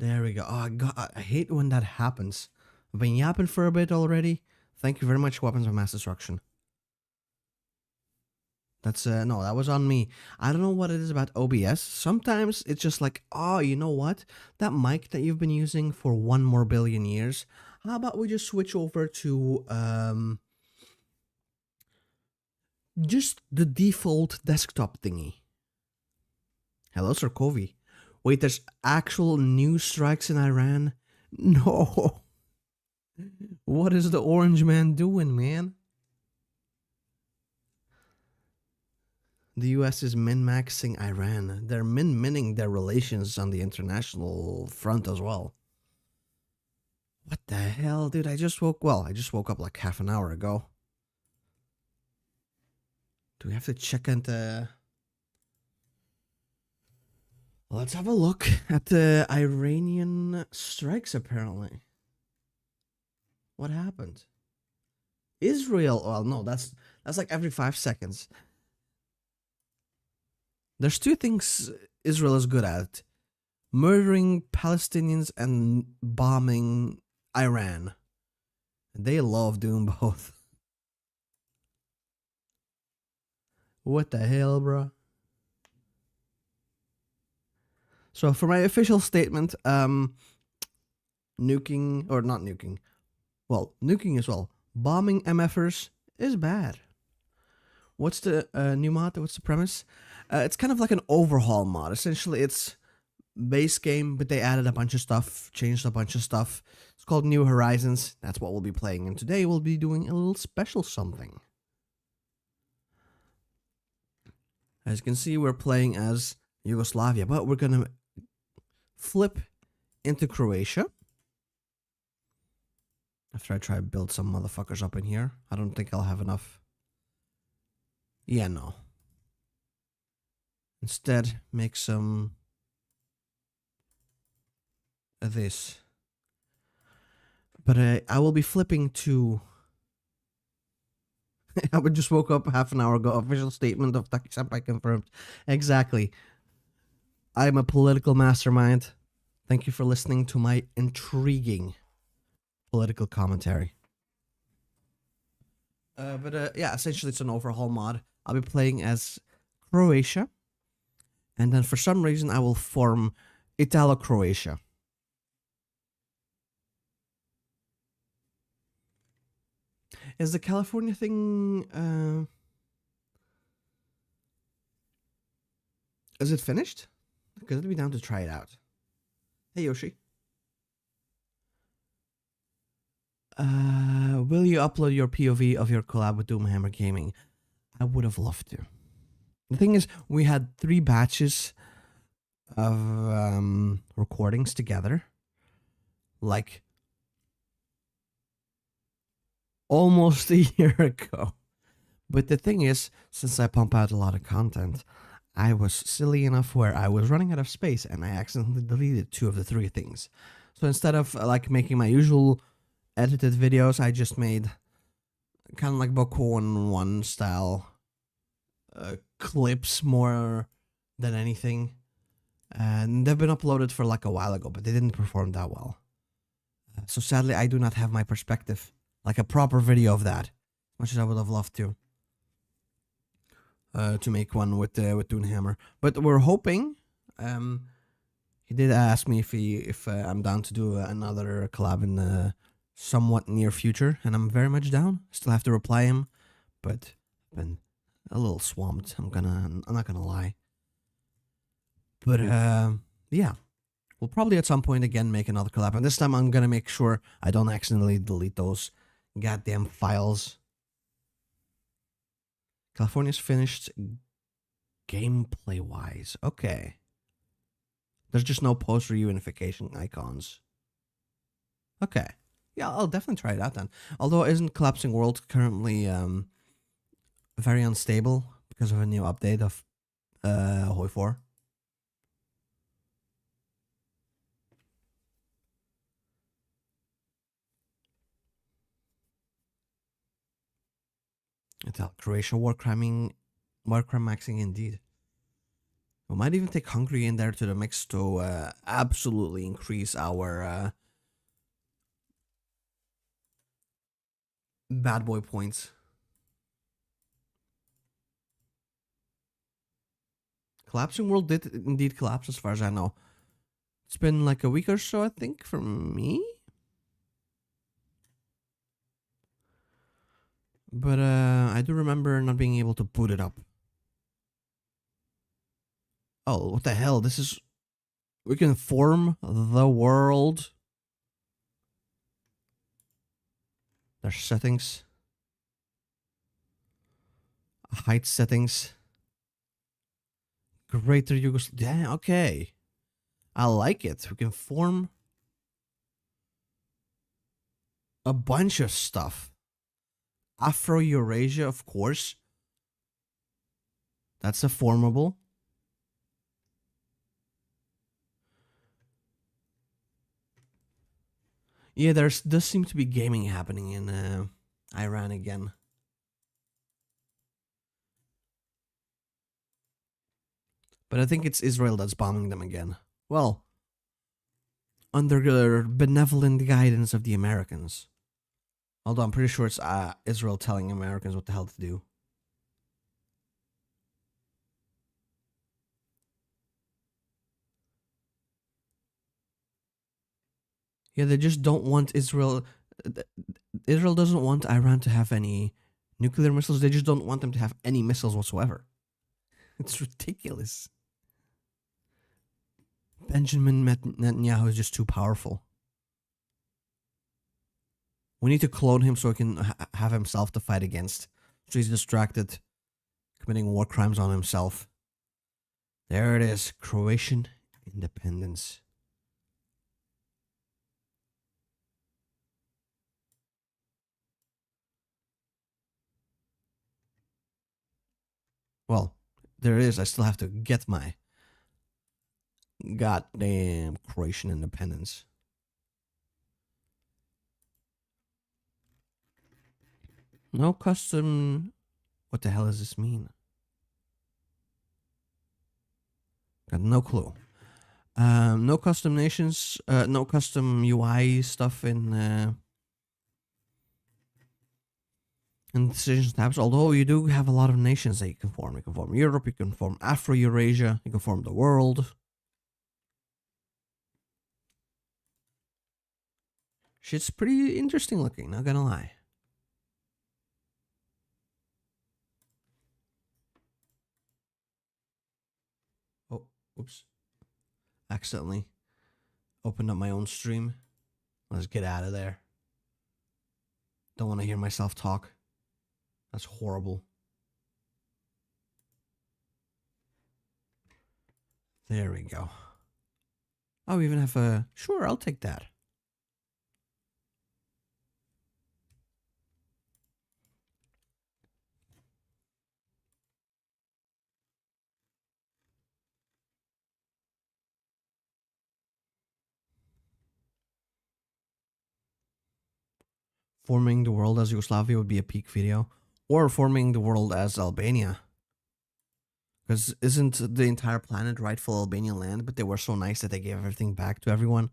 There we go. Oh, God, I hate when that happens. I've been yapping for a bit already. Thank you very much, Weapons of Mass Destruction. That's no, that was on me. I don't know what it is about OBS. Sometimes it's just like, oh, you know what? That mic that you've been using for 1 more billion years. How about we just switch over to just the default desktop thingy. Hello, Sir Covey. Wait, there's actual new strikes in Iran? No. What is the orange man doing, man? The US is min-maxing Iran. They're min-minning their relations on the international front as well. What the hell, dude? I just woke up like half an hour ago. Do we have to check into... Let's have a look at the Iranian strikes, apparently. What happened? Israel... Well, no, that's like every 5 seconds. There's two things Israel is good at. Murdering Palestinians and bombing Iran. They love doing both. What the hell, bro? So for my official statement, nuking, or not nuking, well, nuking as well. Bombing MFers is bad. What's the new mod? What's the premise? It's kind of like an overhaul mod. Essentially, it's base game, but they added a bunch of stuff, changed a bunch of stuff. It's called New Horizons. That's what we'll be playing. And today we'll be doing a little special something. As you can see, we're playing as Yugoslavia, but we're going to flip into Croatia. After I try to build some motherfuckers up in here. I don't think I'll have enough. Yeah, no. Instead, make some of this. But I will be flipping to... I just woke up half an hour ago. Official statement of Taki Senpai confirmed. Exactly. I'm a political mastermind. Thank you for listening to my intriguing political commentary. Yeah, essentially it's an overhaul mod. I'll be playing as Croatia. And then for some reason I will form Italo-Croatia. Is the California thing... is it finished? Because it'd be down to try it out. Hey, Yoshi. Will you upload your POV of your collab with Doomhammer Gaming? I would have loved to. The thing is, we had 3 batches of recordings together. Like, almost a year ago. But the thing is, since I pump out a lot of content, I was silly enough where I was running out of space and I accidentally deleted 2 of the 3 things. So instead of like making my usual edited videos, I just made kind of like Bokon 1 style clips more than anything. And they've been uploaded for like a while ago, but they didn't perform that well. So sadly, I do not have my perspective, like a proper video of that, much as I would have loved to make one with Doomhammer. But we're hoping. He did ask me if I'm down to do another collab in the somewhat near future, and I'm very much down. Still have to reply him, but I've been a little swamped. I'm not gonna lie. But yeah, we'll probably at some point again make another collab, and this time I'm gonna make sure I don't accidentally delete those goddamn files. California's finished gameplay wise. Okay. There's just no post reunification icons. Okay. Yeah, I'll definitely try it out then. Although isn't Collapsing World currently very unstable because of a new update of HOI4? Croatia war crime maxing indeed. We might even take Hungary in there to the mix to absolutely increase our bad boy points. Collapsing World did indeed collapse as far as I know. It's been like a week or so, I think, for me. But I do remember not being able to boot it up. Oh, what the hell? This is... We can form the world. There's settings. Height settings. Greater Yugoslavia. Yeah, okay. I like it. We can form a bunch of stuff. Afro-Eurasia, of course. That's a formable. Yeah, does seem to be gaming happening in Iran again. But I think it's Israel that's bombing them again. Well, under the benevolent guidance of the Americans. Although I'm pretty sure it's Israel telling Americans what the hell to do. Yeah, they just don't want Israel... Israel doesn't want Iran to have any nuclear missiles. They just don't want them to have any missiles whatsoever. It's ridiculous. Benjamin Netanyahu is just too powerful. We need to clone him so he can have himself to fight against. So he's distracted, committing war crimes on himself. There it is. Croatian independence. Well, there it is. I still have to get my goddamn Croatian independence. No custom... What the hell does this mean? Got no clue. No custom nations, no custom UI stuff in decisions tabs. Although you do have a lot of nations that you can form. You can form Europe, you can form Afro-Eurasia, you can form the world. Shit's pretty interesting looking, not gonna lie. Oh, oops. Accidentally opened up my own stream. Let's get out of there. Don't want to hear myself talk. That's horrible. There we go. Oh, we even have a... Sure, I'll take that. Forming the world as Yugoslavia would be a peak video. Or forming the world as Albania. Because isn't the entire planet rightful Albanian land, but they were so nice that they gave everything back to everyone?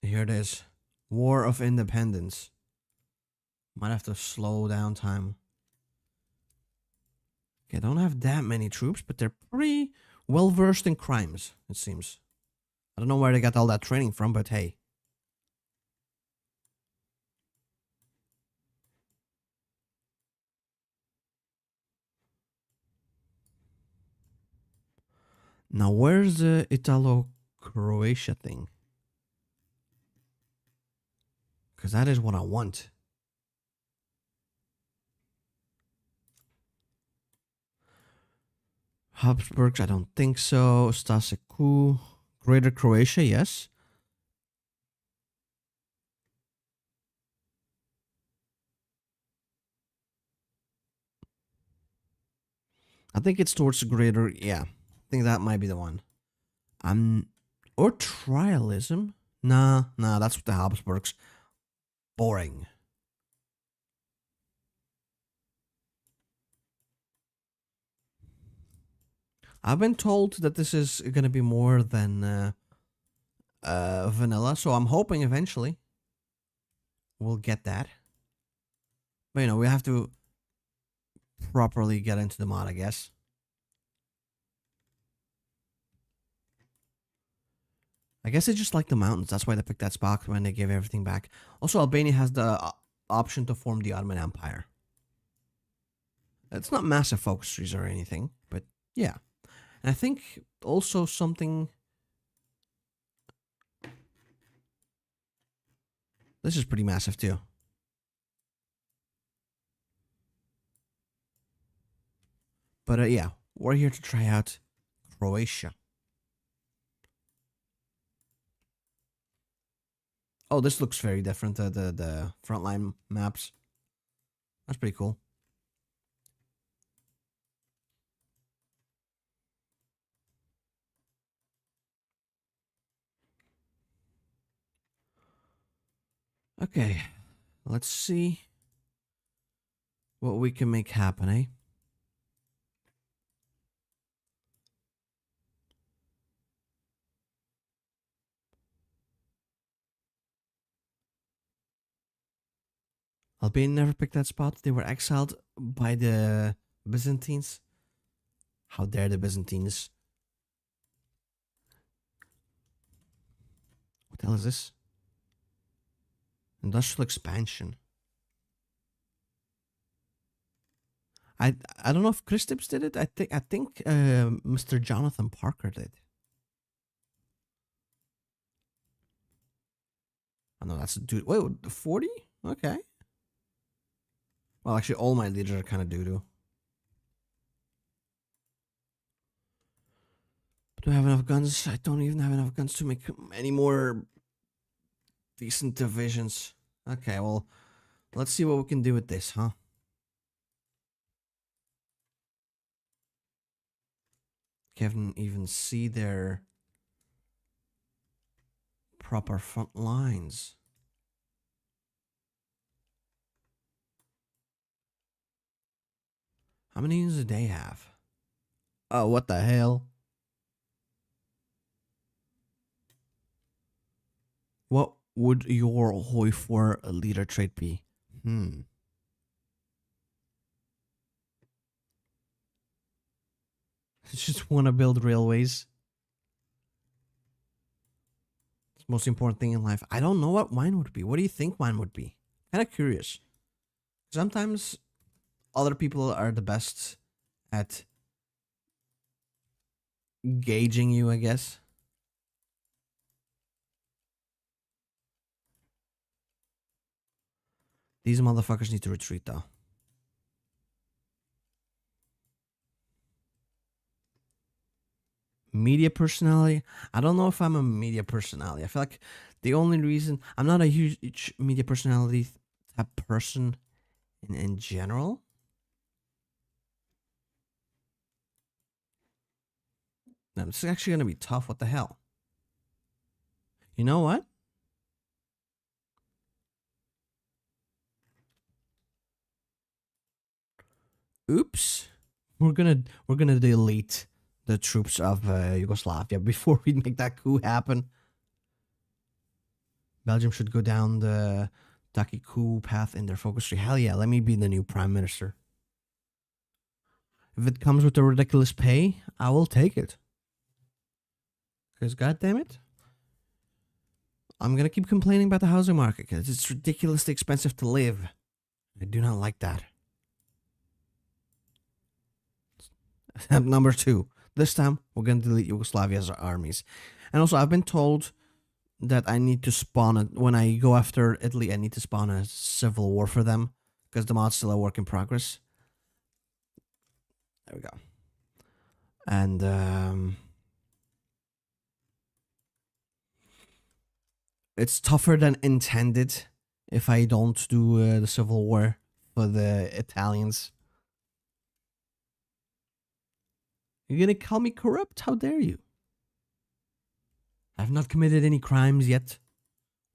Here it is. War of Independence. Might have to slow down time. Okay, I don't have that many troops, but they're pretty well versed in crimes, it seems. I don't know where they got all that training from, but hey. Now, where's the Italo-Croatia thing? Because that is what I want. Habsburgs, I don't think so. Staseku. Greater Croatia, yes. I think it's towards the greater. Yeah, I think that might be the one. Or trialism. Nah, that's what the Habsburgs. Boring. I've been told that this is gonna be more than vanilla, so I'm hoping eventually we'll get that. But you know, we have to properly get into the mod, I guess. I guess they just like the mountains. That's why they picked that spot when they gave everything back. Also, Albania has the option to form the Ottoman Empire. It's not massive focus trees or anything, but yeah. And I think also something. This is pretty massive too. But yeah, we're here to try out Croatia. Oh, this looks very different. The frontline maps. That's pretty cool. Okay, let's see what we can make happen, eh? Albania never picked that spot. They were exiled by the Byzantines. How dare the Byzantines? What the hell is this? Industrial expansion. I don't know if Christips did it. I think Mr. Jonathan Parker did. Oh no, that's a dude. Wait, 40? Okay. Well, actually, all my leaders are kind of doo-doo. Do I have enough guns? I don't even have enough guns to make any more decent divisions. Okay, well, let's see what we can do with this, huh? Can't even see their proper front lines. How many units do they have? Oh, what the hell? What would your HOI4 leader trait be? I just want to build railways. It's the most important thing in life. I don't know what mine would be. What do you think mine would be? Kind of curious. Sometimes other people are the best at gauging you, I guess. These motherfuckers need to retreat, though. Media personality? I don't know if I'm a media personality. I feel like the only reason I'm not a huge media personality type person in general. Now, this is actually going to be tough. What the hell? You know what? Oops. We're gonna delete the troops of Yugoslavia before we make that coup happen. Belgium should go down the Taki coup path in their focus tree. Hell yeah, let me be the new prime minister. If it comes with a ridiculous pay, I will take it. Because goddamn it, I'm gonna keep complaining about the housing market because it's ridiculously expensive to live. I do not like that. Number 2. This time we're gonna delete Yugoslavia's armies. And also I've been told that I need to spawn it when I go after Italy. I need to spawn a civil war for them because the mod's still a work in progress. There we go. And it's tougher than intended if I don't do the civil war for the Italians. You're gonna call me corrupt? How dare you? I've not committed any crimes yet.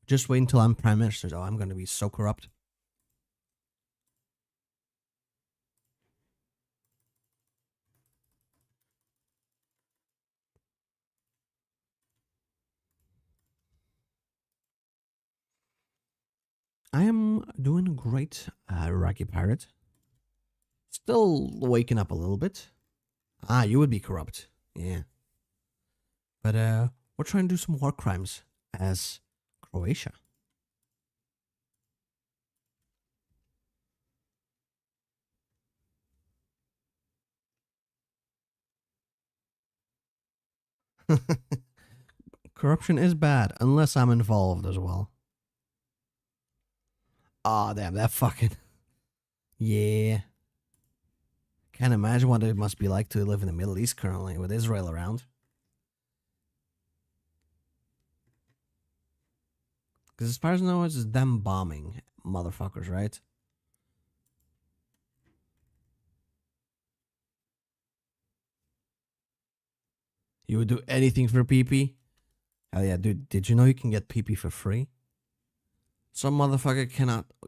Just wait until I'm prime minister. Oh, I'm gonna be so corrupt. I am doing great, Rocky Pirate. Still waking up a little bit. Ah, you would be corrupt. Yeah. But we're trying to do some war crimes as Croatia. Corruption is bad unless I'm involved as well. Ah, damn, that fucking. Yeah. Can't imagine what it must be like to live in the Middle East currently with Israel around. Because as far as I know, it's them bombing motherfuckers, right? You would do anything for PP? Hell yeah, dude. Did you know you can get PP for free? Some motherfucker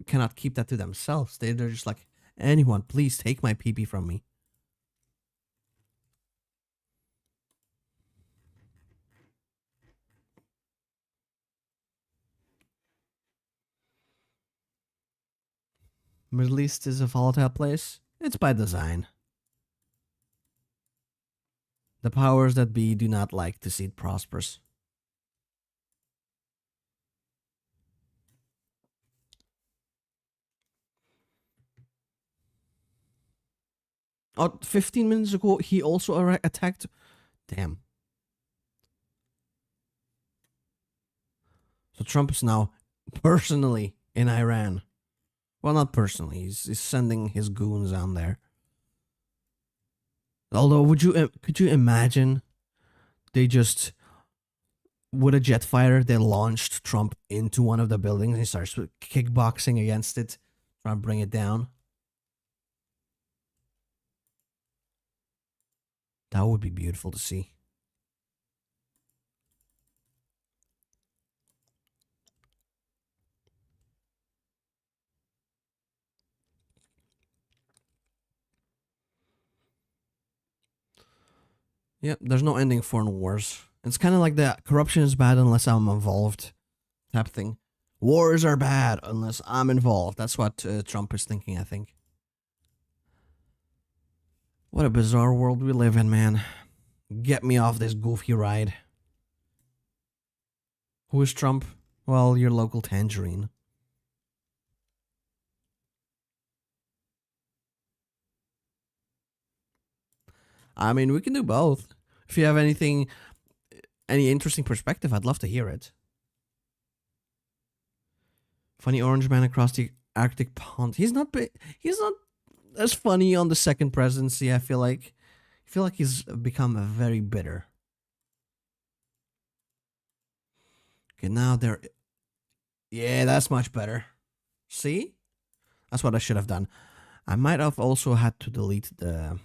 cannot keep that to themselves. They're just like, anyone, please take my PP from me. Middle East is a volatile place. It's by design. The powers that be do not like to see it prosperous. Oh, 15 minutes ago, he also attacked. Damn. So Trump is now personally in Iran. Well, not personally. He's sending his goons down there. Although, could you imagine they just with a jet fighter they launched Trump into one of the buildings and he starts kickboxing against it, trying to bring it down? That would be beautiful to see. Yep, there's no ending foreign wars. It's kind of like the corruption is bad unless I'm involved type thing. Wars are bad unless I'm involved. That's what Trump is thinking, I think. What a bizarre world we live in, man. Get me off this goofy ride. Who is Trump? Well, your local tangerine. I mean, we can do both. If you have any interesting perspective, I'd love to hear it. Funny orange man across the Arctic pond. He's not as funny on the second presidency. I feel like he's become very bitter. Okay, now there. Yeah, that's much better. See, that's what I should have done. I might have also had to delete the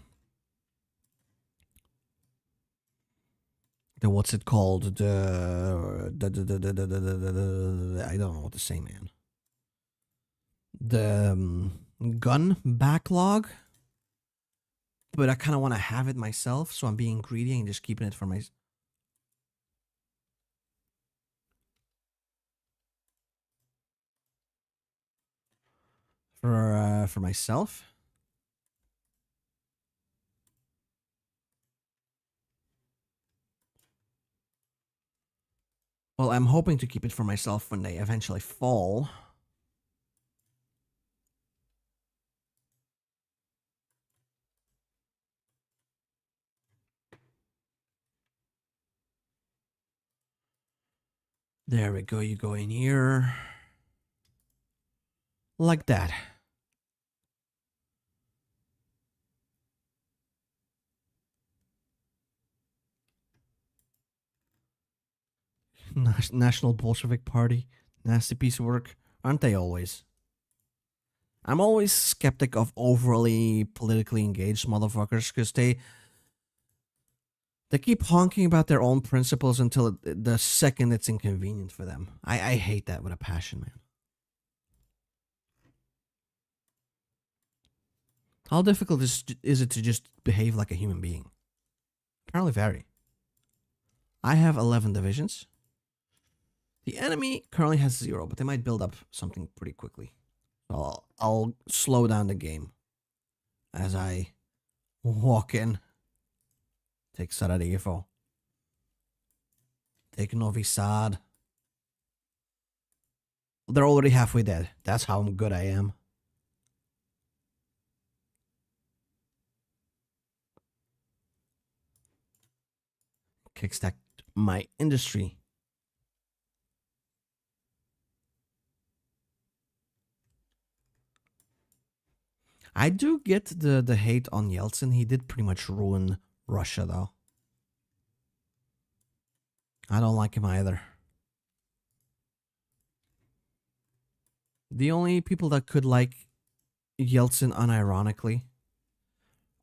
what's it called? The I don't know what to say, man. The gun backlog, but I kind of want to have it myself, so I'm being greedy and just keeping it for my. For myself. Well, I'm hoping to keep it for myself when they eventually fall. There we go. You go in here. Like that. National Bolshevik Party. Nasty piece of work. Aren't they always? I'm always skeptic of overly politically engaged motherfuckers because They keep honking about their own principles until the second it's inconvenient for them. I hate that with a passion, man. How difficult is it to just behave like a human being? Apparently very. I have 11 divisions. The enemy currently has 0, but they might build up something pretty quickly. So I'll slow down the game as I walk in. Take Sarajevo. Take Novi Sad. They're already halfway dead. That's how good I am. Kickstack my industry. I do get the hate on Yeltsin. He did pretty much ruin Russia, though. I don't like him either. The only people that could like Yeltsin unironically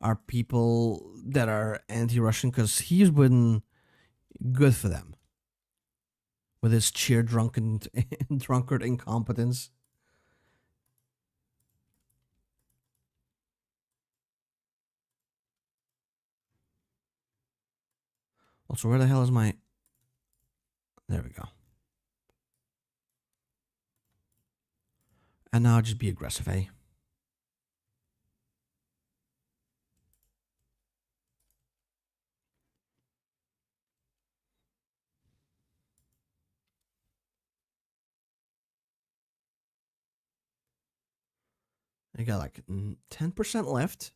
are people that are anti-Russian because he's been good for them with his cheer drunken drunkard incompetence. Also, where the hell is my... There we go. And now just be aggressive, eh? I got like 10% left.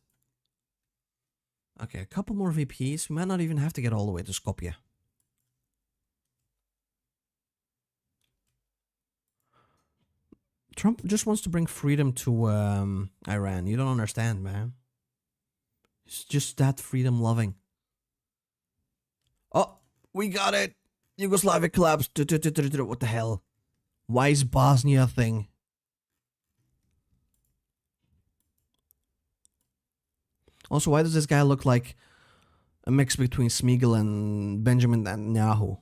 Okay, a couple more VPs. We might not even have to get all the way to Skopje. Trump just wants to bring freedom to Iran. You don't understand, man. It's just that freedom loving. Oh, we got it. Yugoslavia collapsed. What the hell? Why is Bosnia a thing? Also, why does this guy look like a mix between Smeagol and Benjamin Netanyahu?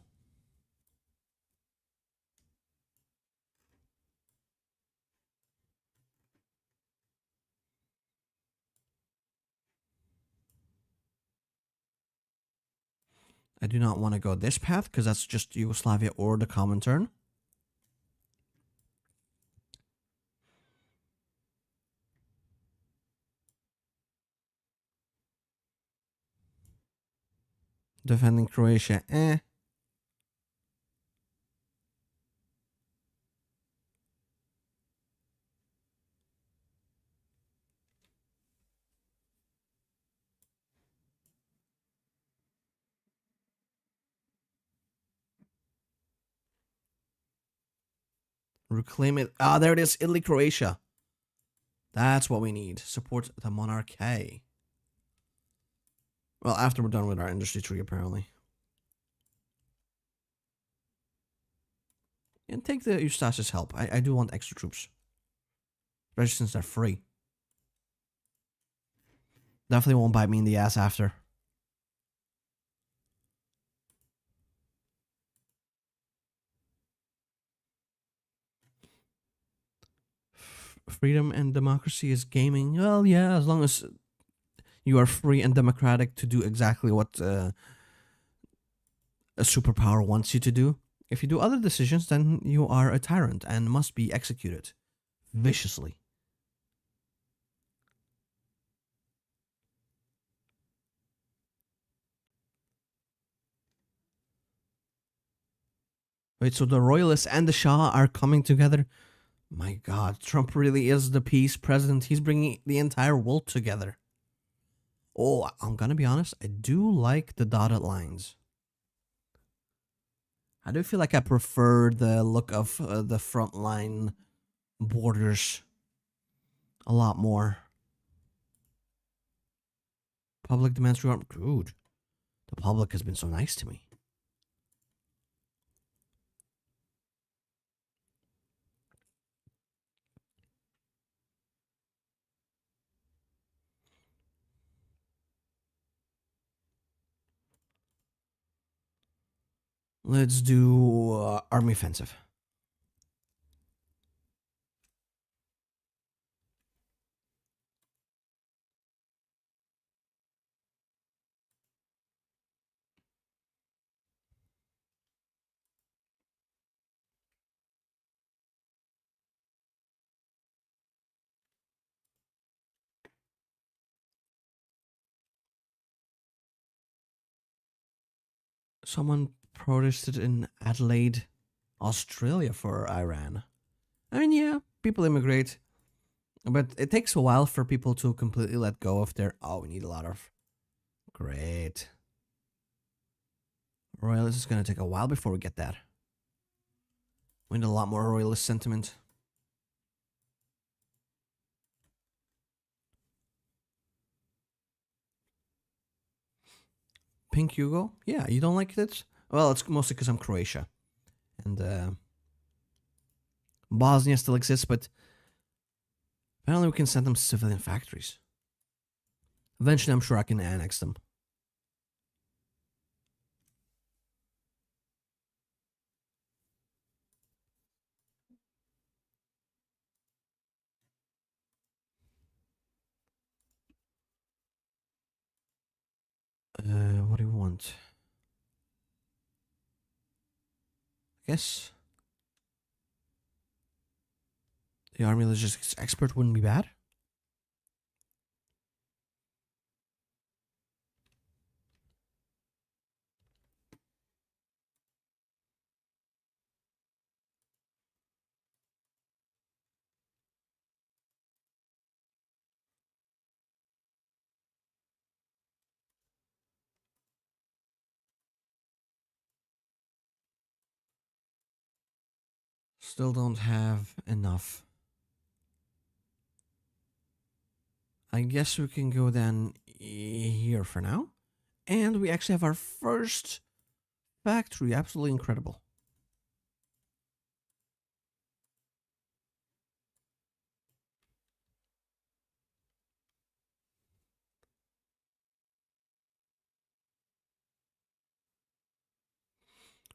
I do not want to go this path because that's just Yugoslavia or the Comintern. Defending Croatia, Reclaim it. Ah, there it is. Italy, Croatia. That's what we need. Support the monarchy. Well, after we're done with our industry tree, apparently. And take the Eustace's help. I do want extra troops. Especially since they're free. Definitely won't bite me in the ass after. Freedom and democracy is gaming. Well, yeah, as long as you are free and democratic to do exactly what a superpower wants you to do. If you do other decisions, then you are a tyrant and must be executed viciously. Wait, so the royalists and the Shah are coming together? My God, Trump really is the peace president. He's bringing the entire world together. Oh, I'm gonna be honest. I do like the dotted lines. I do feel like I prefer the look of the front line borders a lot more. Public demands rearm. Dude, the public has been so nice to me. Let's do army offensive. Someone protested in Adelaide, Australia for Iran. I mean, yeah, people immigrate, but it takes a while for people to completely let go of their. Oh, we need a lot of. Great. Royalist is going to take a while before we get that. We need a lot more royalist sentiment. Pink Hugo? Yeah, you don't like it? Well, it's mostly because I'm Croatia. And Bosnia still exists, but apparently we can send them civilian factories. Eventually, I'm sure I can annex them. What do you want? I guess the army logistics expert wouldn't be bad. Still don't have enough. I guess we can go then here for now. And we actually have our first factory. Absolutely incredible.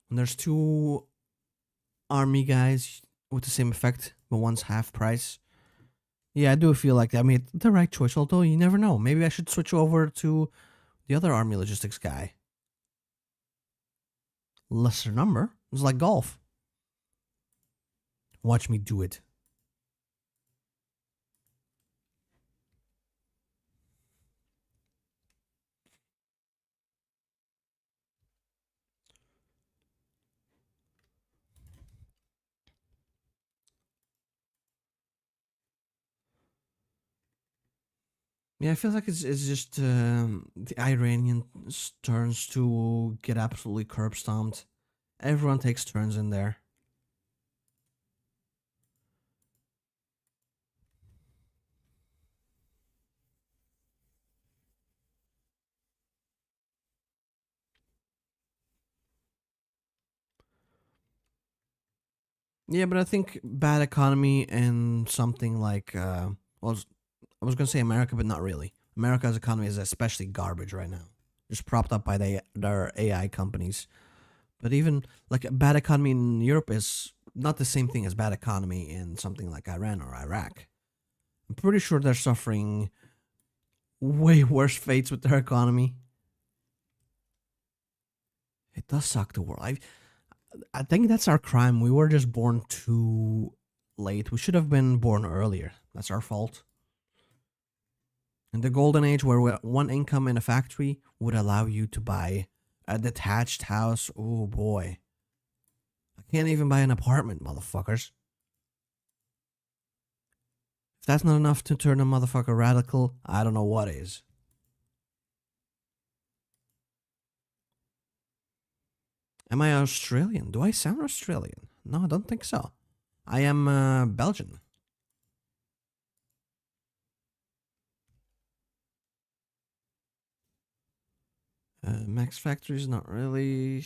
And there's two army guys with the same effect, but one's half price. Yeah, I do feel like I made the right choice, although you never know. Maybe I should switch over to the other army logistics guy. Lesser number. It's like golf. Watch me do it. Yeah, I feel like it's just the Iranian turns to get absolutely curb stomped. Everyone takes turns in there. Yeah, but I think bad economy and something like well, I was gonna say America, but not really. America's economy is especially garbage right now, just propped up by their AI companies. But even like a bad economy in Europe is not the same thing as bad economy in something like Iran or Iraq. I'm pretty sure they're suffering way worse fates with their economy. It does suck the world. I think that's our crime. We were just born too late. We should have been born earlier. That's our fault. In the golden age, where one income in a factory would allow you to buy a detached house. Oh boy, I can't even buy an apartment, motherfuckers. If that's not enough to turn a motherfucker radical, I don't know what is. Am I Australian? Do I sound Australian? No, I don't think so. I am Belgian. Max Factory is not really.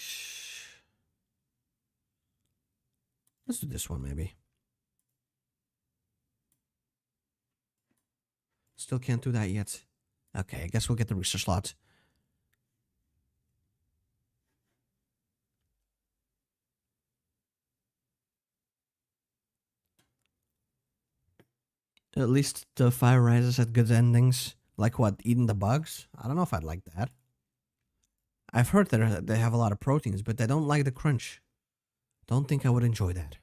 Let's do this one maybe. Still can't do that yet. Okay, I guess we'll get the research slot. At least the Fire Rises had good endings. Like what, eating the bugs? I don't know if I'd like that. I've heard that they have a lot of proteins, but they don't like the crunch. Don't think I would enjoy that.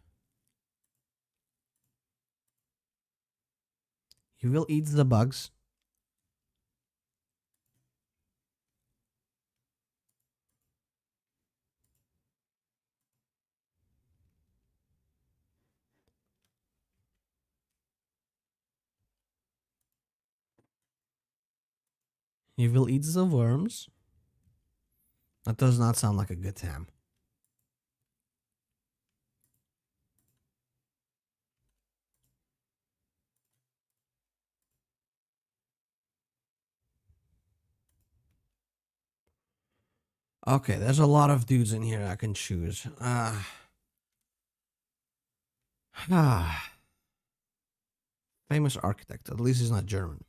You will eat the bugs. You will eat the worms. That does not sound like a good time. Okay, there's a lot of dudes in here I can choose. Famous architect. At least he's not German.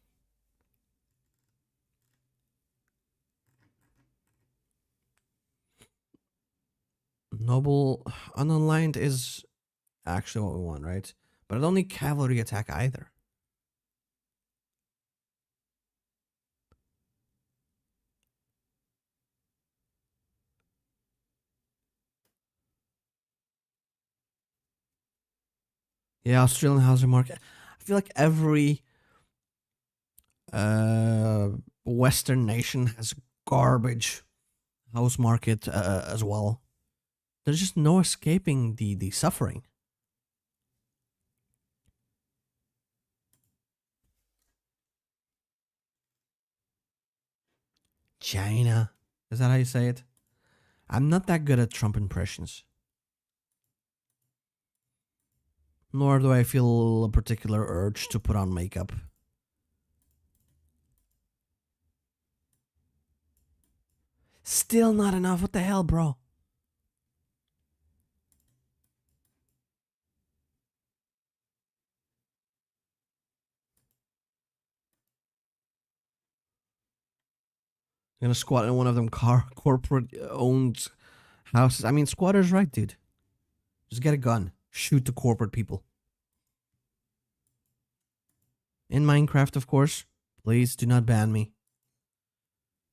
Noble unaligned is actually what we want, right? But I don't need cavalry attack either. Yeah, Australian housing market. I feel like every Western nation has garbage house market as well. There's just no escaping the suffering. China. Is that how you say it? I'm not that good at Trump impressions. Nor do I feel a particular urge to put on makeup. Still not enough. What the hell, bro? Gonna squat in one of them corporate owned houses. I mean, squatter's right, dude. Just get a gun. Shoot the corporate people. In Minecraft, of course. Please do not ban me.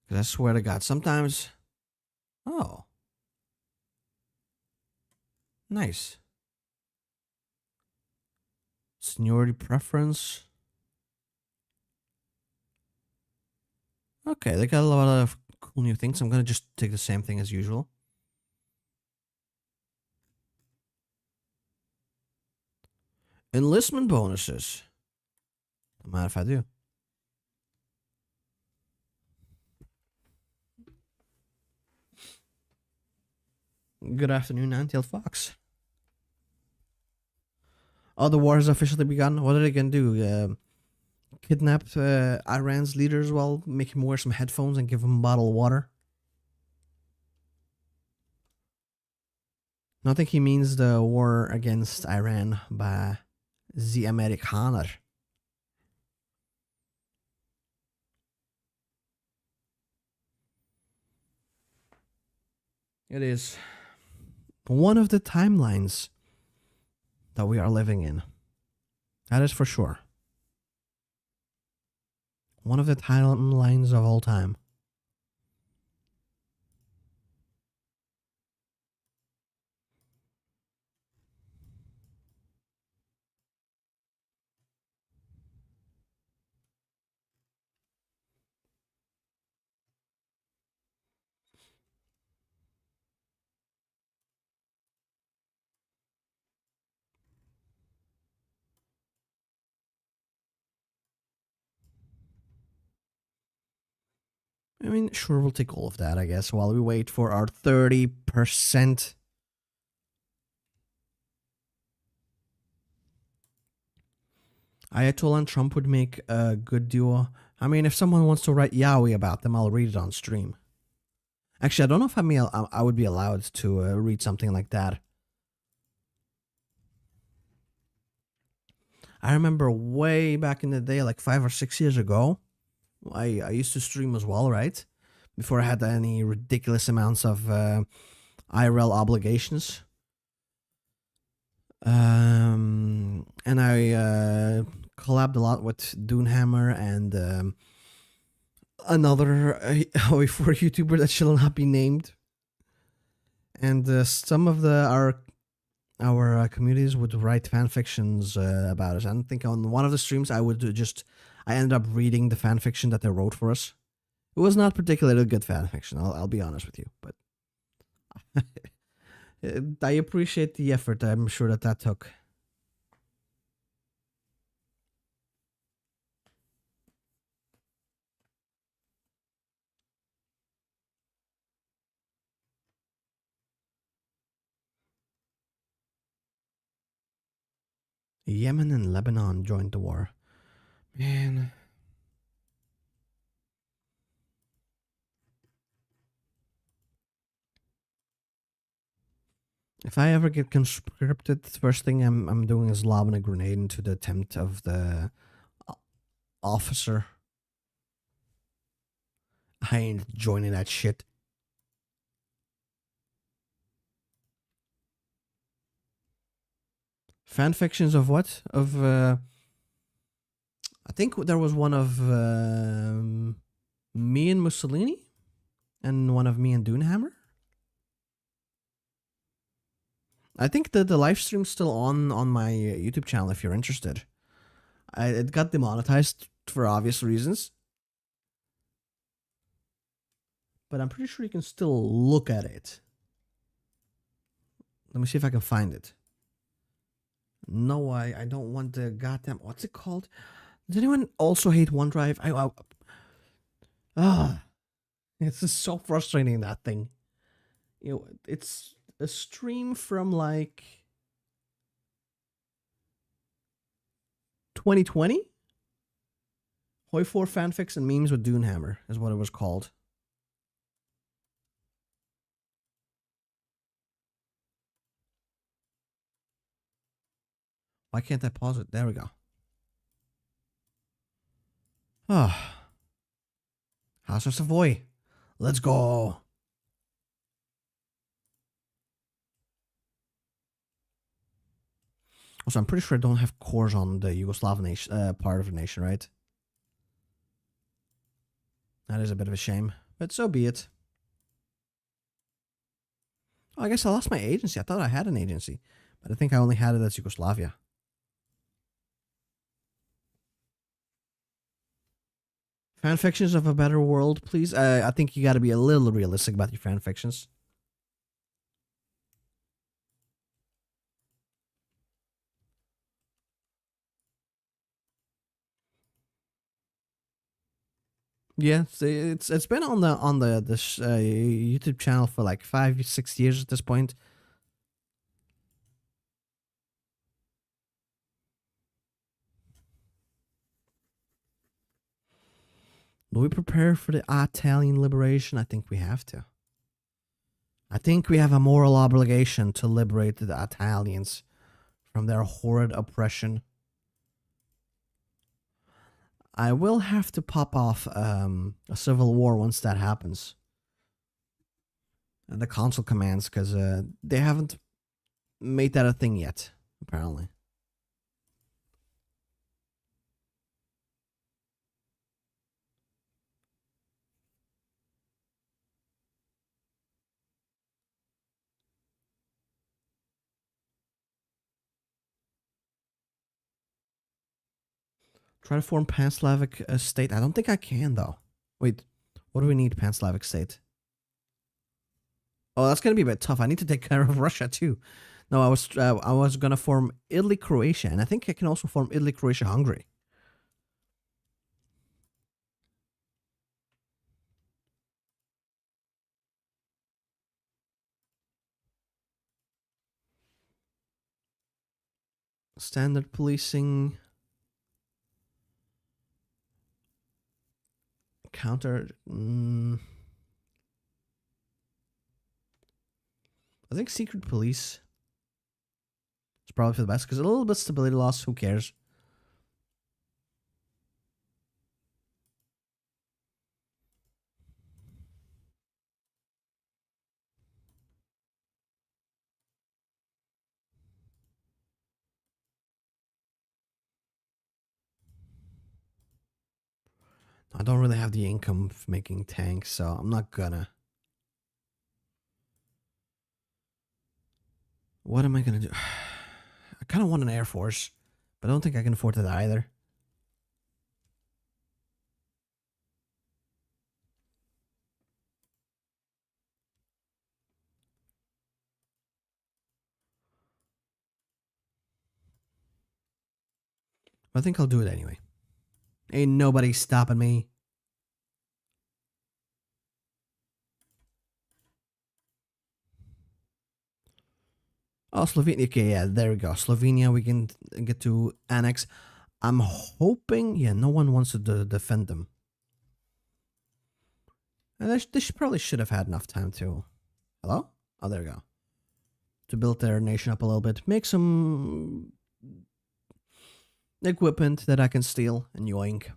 Because I swear to God, sometimes... Oh. Nice. Seniority preference. Okay, they got a lot of cool new things. I'm gonna just take the same thing as usual. Enlistment bonuses. Don't mind if I do. Good afternoon, Nine-Tailed Fox. Oh, the war has officially begun. What are they gonna do? Kidnap Iran's leader as well, make him wear some headphones and give him a bottle of water? No, I think he means the war against Iran by the Amerikaner. It is one of the timelines that we are living in. That is for sure. One of the timelines of all time. I mean, sure, we'll take all of that, I guess, while we wait for our 30%. Ayatollah and Trump would make a good duo. I mean, if someone wants to write yaoi about them, I'll read it on stream. Actually, I don't know if I would be allowed to read something like that. I remember way back in the day, like 5 or 6 years ago, I used to stream as well, right? Before I had any ridiculous amounts of IRL obligations. And I collabed a lot with Doonhammer and another HOI4 YouTuber that shall not be named. And some of our communities would write fan fictions about us. I think on one of the streams I ended up reading the fan fiction that they wrote for us. It was not particularly a good fan fiction. I'll be honest with you, but I appreciate the effort. I'm sure that took. Yemen and Lebanon joined the war. Man. If I ever get conscripted, the first thing I'm doing is lobbing a grenade into the tent of the officer. I ain't joining that shit. Fan fictions of what? Of I think there was one of me and Mussolini, and one of me and Doonhammer. I think the live stream's still on my YouTube channel if you're interested. It got demonetized for obvious reasons, but I'm pretty sure you can still look at it. Let me see if I can find it. No, I don't want the goddamn. What's it called? Does anyone also hate OneDrive? It's just so frustrating, that thing. You know, it's a stream from like 2020. HOI4 fanfics and memes with Doonhammer is what it was called. Why can't I pause it? There we go. Ah, House of Savoy. Let's go. Also, I'm pretty sure I don't have cores on the Yugoslav nation, part of the nation, right? That is a bit of a shame, but so be it. Oh, I guess I lost my agency. I thought I had an agency, but I think I only had it as Yugoslavia. Fan fictions of a better world, please. I think you got to be a little realistic about your fan fictions. Yeah, it's been on the YouTube channel for like 5-6 years at this point. Do we prepare for the Italian liberation? I think we have to. I think we have a moral obligation to liberate the Italians from their horrid oppression. I will have to pop off a civil war once that happens. And the consul commands, because they haven't made that a thing yet, apparently. Try to form Pan-Slavic state. I don't think I can, though. Wait, what do we need Pan-Slavic state? Oh, that's gonna be a bit tough. I need to take care of Russia too. No, I was gonna form Italy, Croatia, and I think I can also form Italy, Croatia, Hungary. Standard policing, counter. I think secret police is probably for the best because a little bit stability loss. Who cares? I don't really have the income of making tanks, so I'm not gonna. What am I gonna do? I kind of want an Air Force, but I don't think I can afford that either. I think I'll do it anyway. Ain't nobody stopping me. Oh, Slovenia. Okay, yeah, there we go. Slovenia, we can get to annex. I'm hoping, yeah, no one wants to defend them. And they probably should have had enough time to. Hello? Oh, there we go. To build their nation up a little bit. Make some equipment that I can steal and yoink.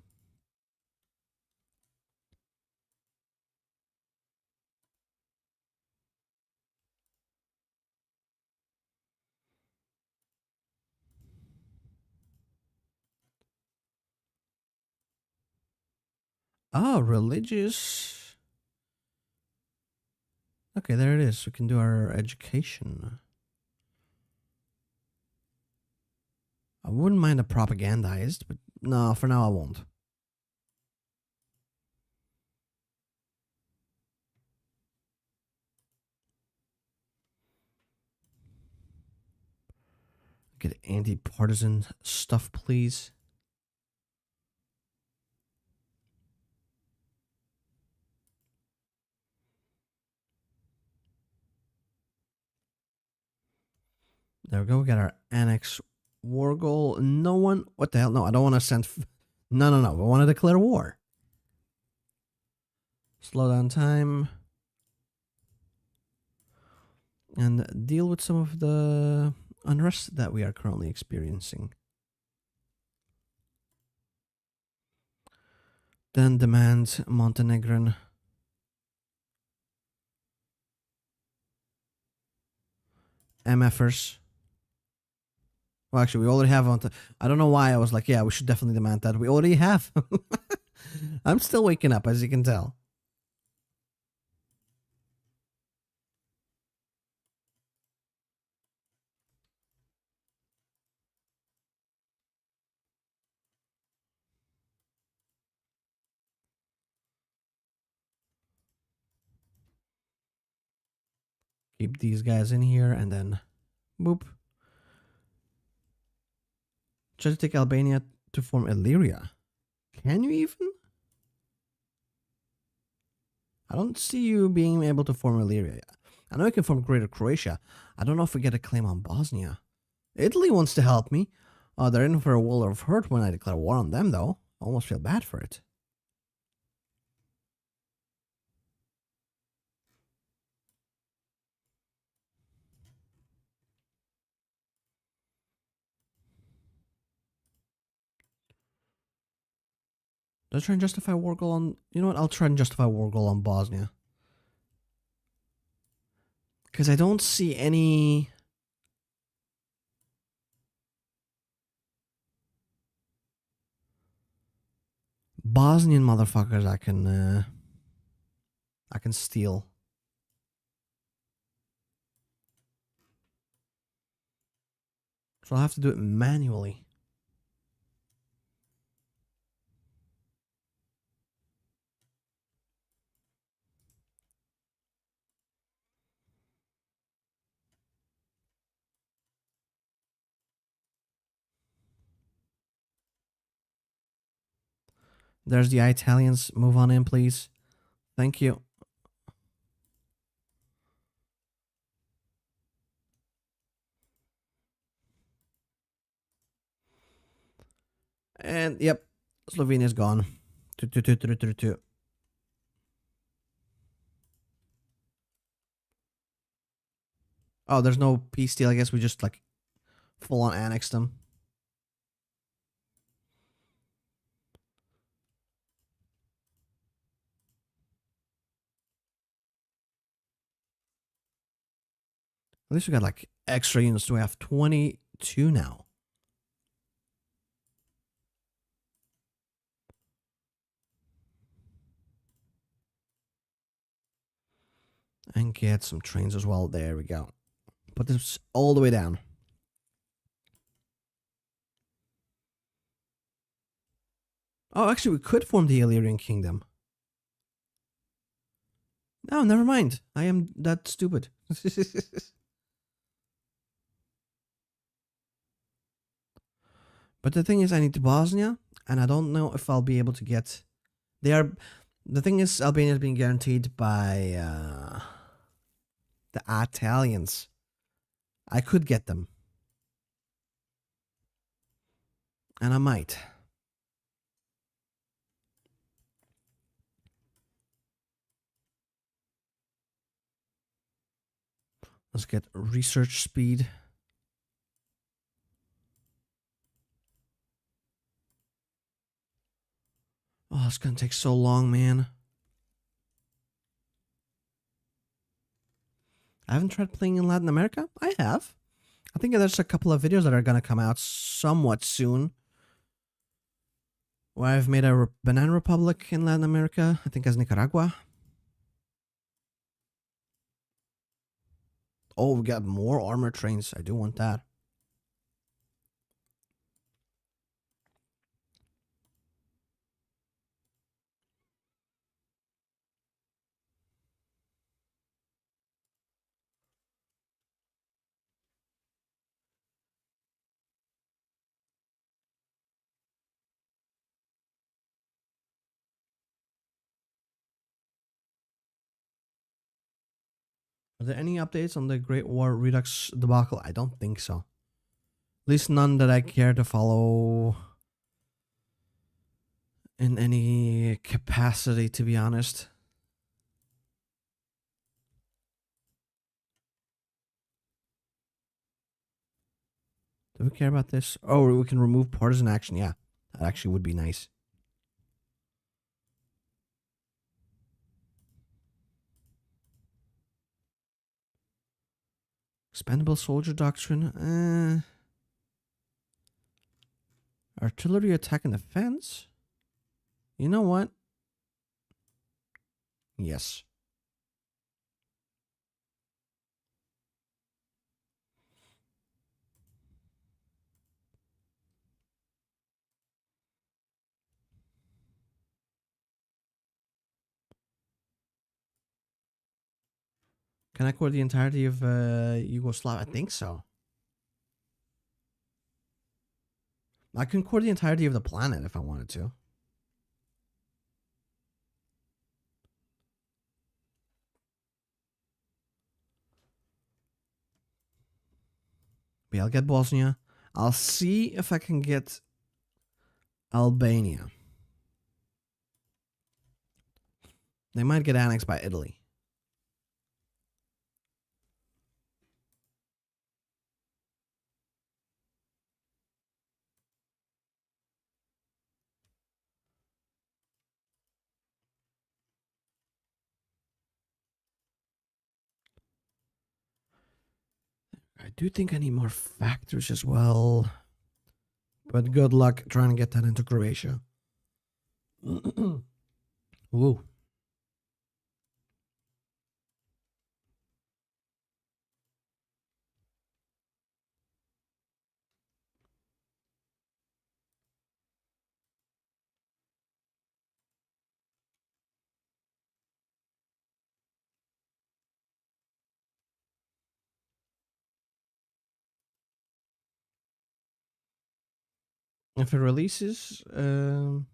Oh, religious. Okay, there it is. We can do our education. I wouldn't mind a propagandized, but no, for now I won't. Get anti-partisan stuff, please. There we go. We got our annex war goal. No one. What the hell? No, I don't want to send. No. We want to declare war. Slow down time. And deal with some of the unrest that we are currently experiencing. Then demand Montenegrin. MFers. Well, actually, we already have. I don't know why I was like, yeah, we should definitely demand that. We already have. I'm still waking up, as you can tell. Keep these guys in here and then boop. Try to take Albania to form Illyria. Can you even? I don't see you being able to form Illyria. I know you can form Greater Croatia. I don't know if we get a claim on Bosnia. Italy wants to help me. They're in for a world of hurt when I declare war on them, though. I almost feel bad for it. Did I try and justify war goal on... You know what? I'll try and justify war goal on Bosnia. Because I don't see any... Bosnian motherfuckers I can steal. So I'll have to do it manually. There's the Italians. Move on in, please. Thank you. And, yep. Slovenia's gone. Two. Oh, there's no peace deal. I guess we just, like, full on annexed them. At least we got, like, extra units. We have 22 now. And get some trains as well. There we go. Put this all the way down. Oh, actually, we could form the Illyrian Kingdom. No, never mind. I am that stupid. But the thing is, I need to Bosnia, and I don't know if I'll be able to get. They are. The thing is, Albania is being guaranteed by the Italians. I could get them, and I might. Let's get research speed. Oh, it's gonna take so long, man. I haven't tried playing in Latin America. I have. I think there's a couple of videos that are gonna come out somewhat soon. Where I've made a banana republic in Latin America. I think as Nicaragua. Oh, we got more armored trains. I do want that. Are there any updates on the Great War Redux debacle? I don't think so. At least none that I care to follow in any capacity, to be honest. Do we care about this? Oh, we can remove partisan action. Yeah, that actually would be nice. Expendable soldier doctrine. Artillery attack and defense. You know what? Yes. Can I core the entirety of Yugoslavia? I think so. I can core the entirety of the planet if I wanted to. But yeah, I'll get Bosnia. I'll see if I can get Albania. They might get annexed by Italy. I do think I need more factors as well. But good luck trying to get that into Croatia. Ooh. If it releases, dude,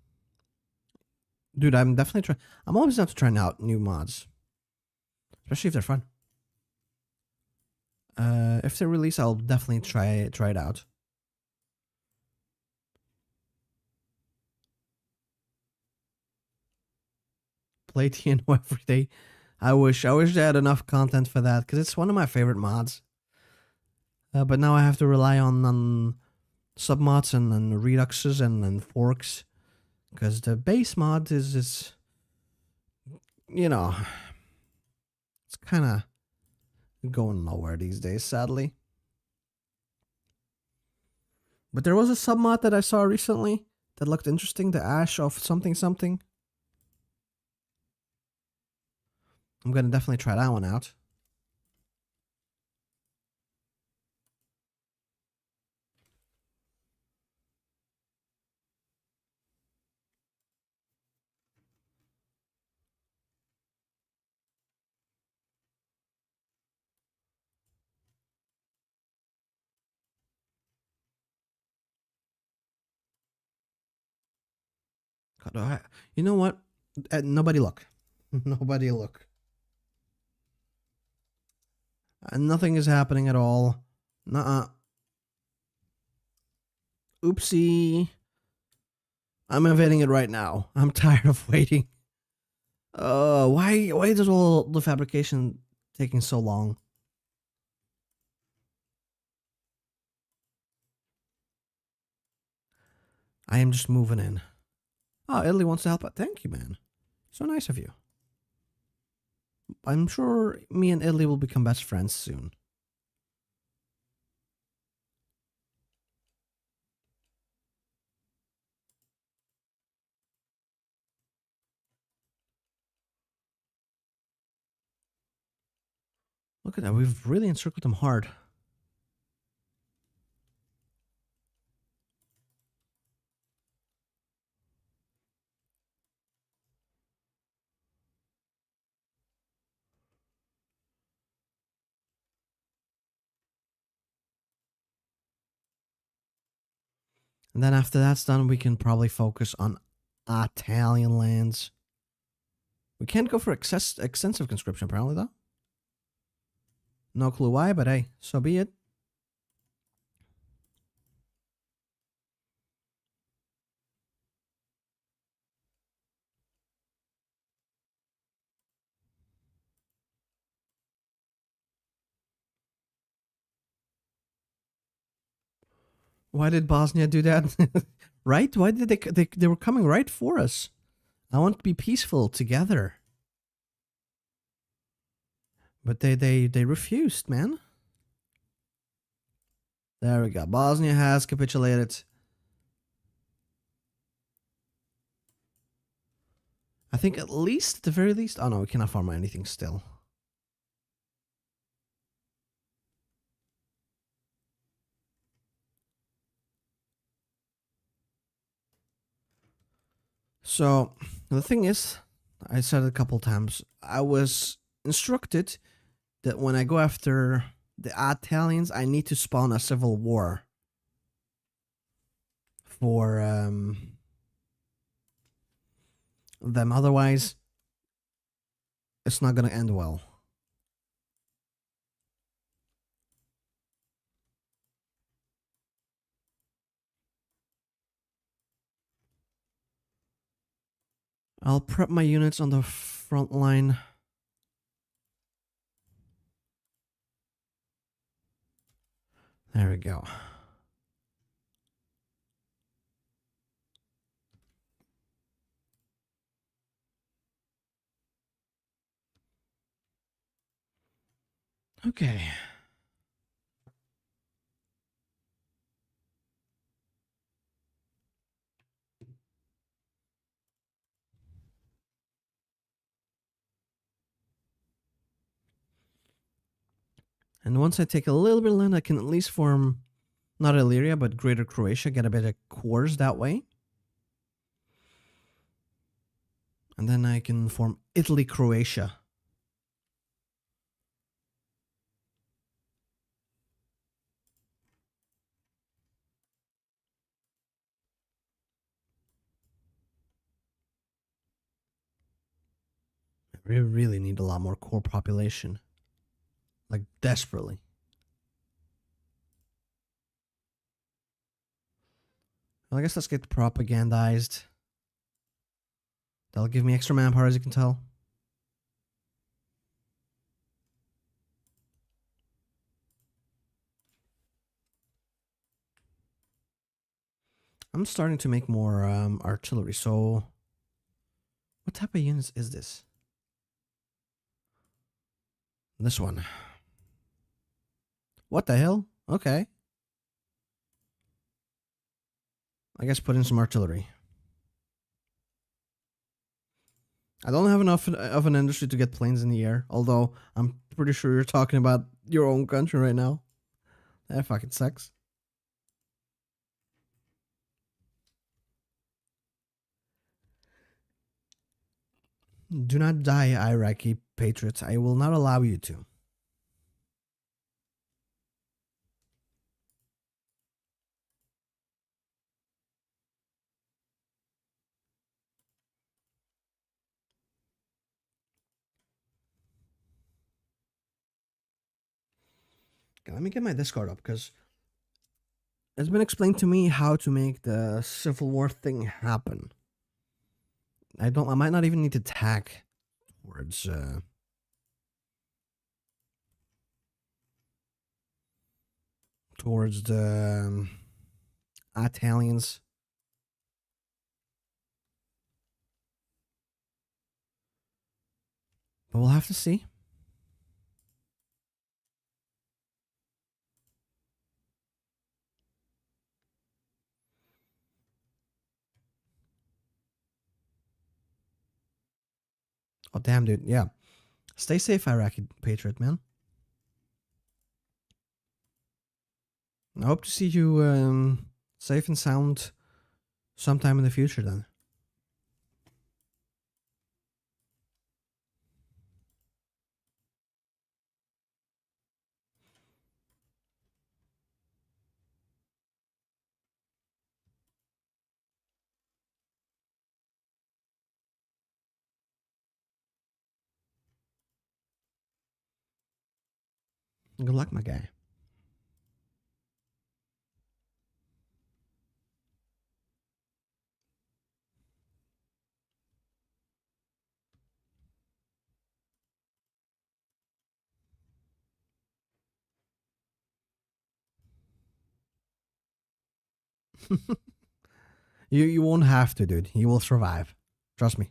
I'm definitely trying. I'm always down to trying out new mods, especially if they're fun. If they release, I'll definitely try it out. Play TNO every day. I wish they had enough content for that because it's one of my favorite mods. But now I have to rely on submods and reduxes and forks because the base mod is you know, it's kind of going nowhere these days, sadly. But there was a submod that I saw recently that looked interesting, the Ash of something something. I'm gonna definitely try that one out. God, you know what? Nobody look. Nobody look. Nothing is happening at all. Nuh-uh. Oopsie. I'm invading it right now. I'm tired of waiting. Why does all the fabrication taking so long? I am just moving in. Oh, Italy wants to help out. Thank you, man. So nice of you. I'm sure me and Italy will become best friends soon. Look at that. We've really encircled them hard. And then after that's done, we can probably focus on Italian lands. We can't go for extensive conscription, apparently, though. No clue why, but hey, so be it. Why did Bosnia do that? Right? Why did they were coming right for us? I want to be peaceful together. But they refused, man. There we go. Bosnia has capitulated. I think at least, at the very least... Oh no, we cannot farm anything still. So, the thing is, I said it a couple times, I was instructed that when I go after the Italians, I need to spawn a civil war for them. Otherwise, it's not going to end well. I'll prep my units on the front line. There we go. Okay. And once I take a little bit of land, I can at least form not Illyria, but Greater Croatia, get a bit of cores that way. And then I can form Italy, Croatia. We really need a lot more core population. Like, desperately. Well, I guess let's get propagandized. That'll give me extra manpower, as you can tell. I'm starting to make more artillery, so... What type of units is this? This one. What the hell? Okay. I guess put in some artillery. I don't have enough of an industry to get planes in the air, although I'm pretty sure you're talking about your own country right now. That fucking sucks. Do not die, Iraqi patriots. I will not allow you to. Okay, let me get my Discord up because it's been explained to me how to make the Civil War thing happen. I might not even need to tack towards the Italians. But we'll have to see. Oh, damn, dude. Yeah. Stay safe, Iraqi patriot, man. I hope to see you safe and sound sometime in the future then. Good luck, my guy. You won't have to, dude. You will survive. Trust me.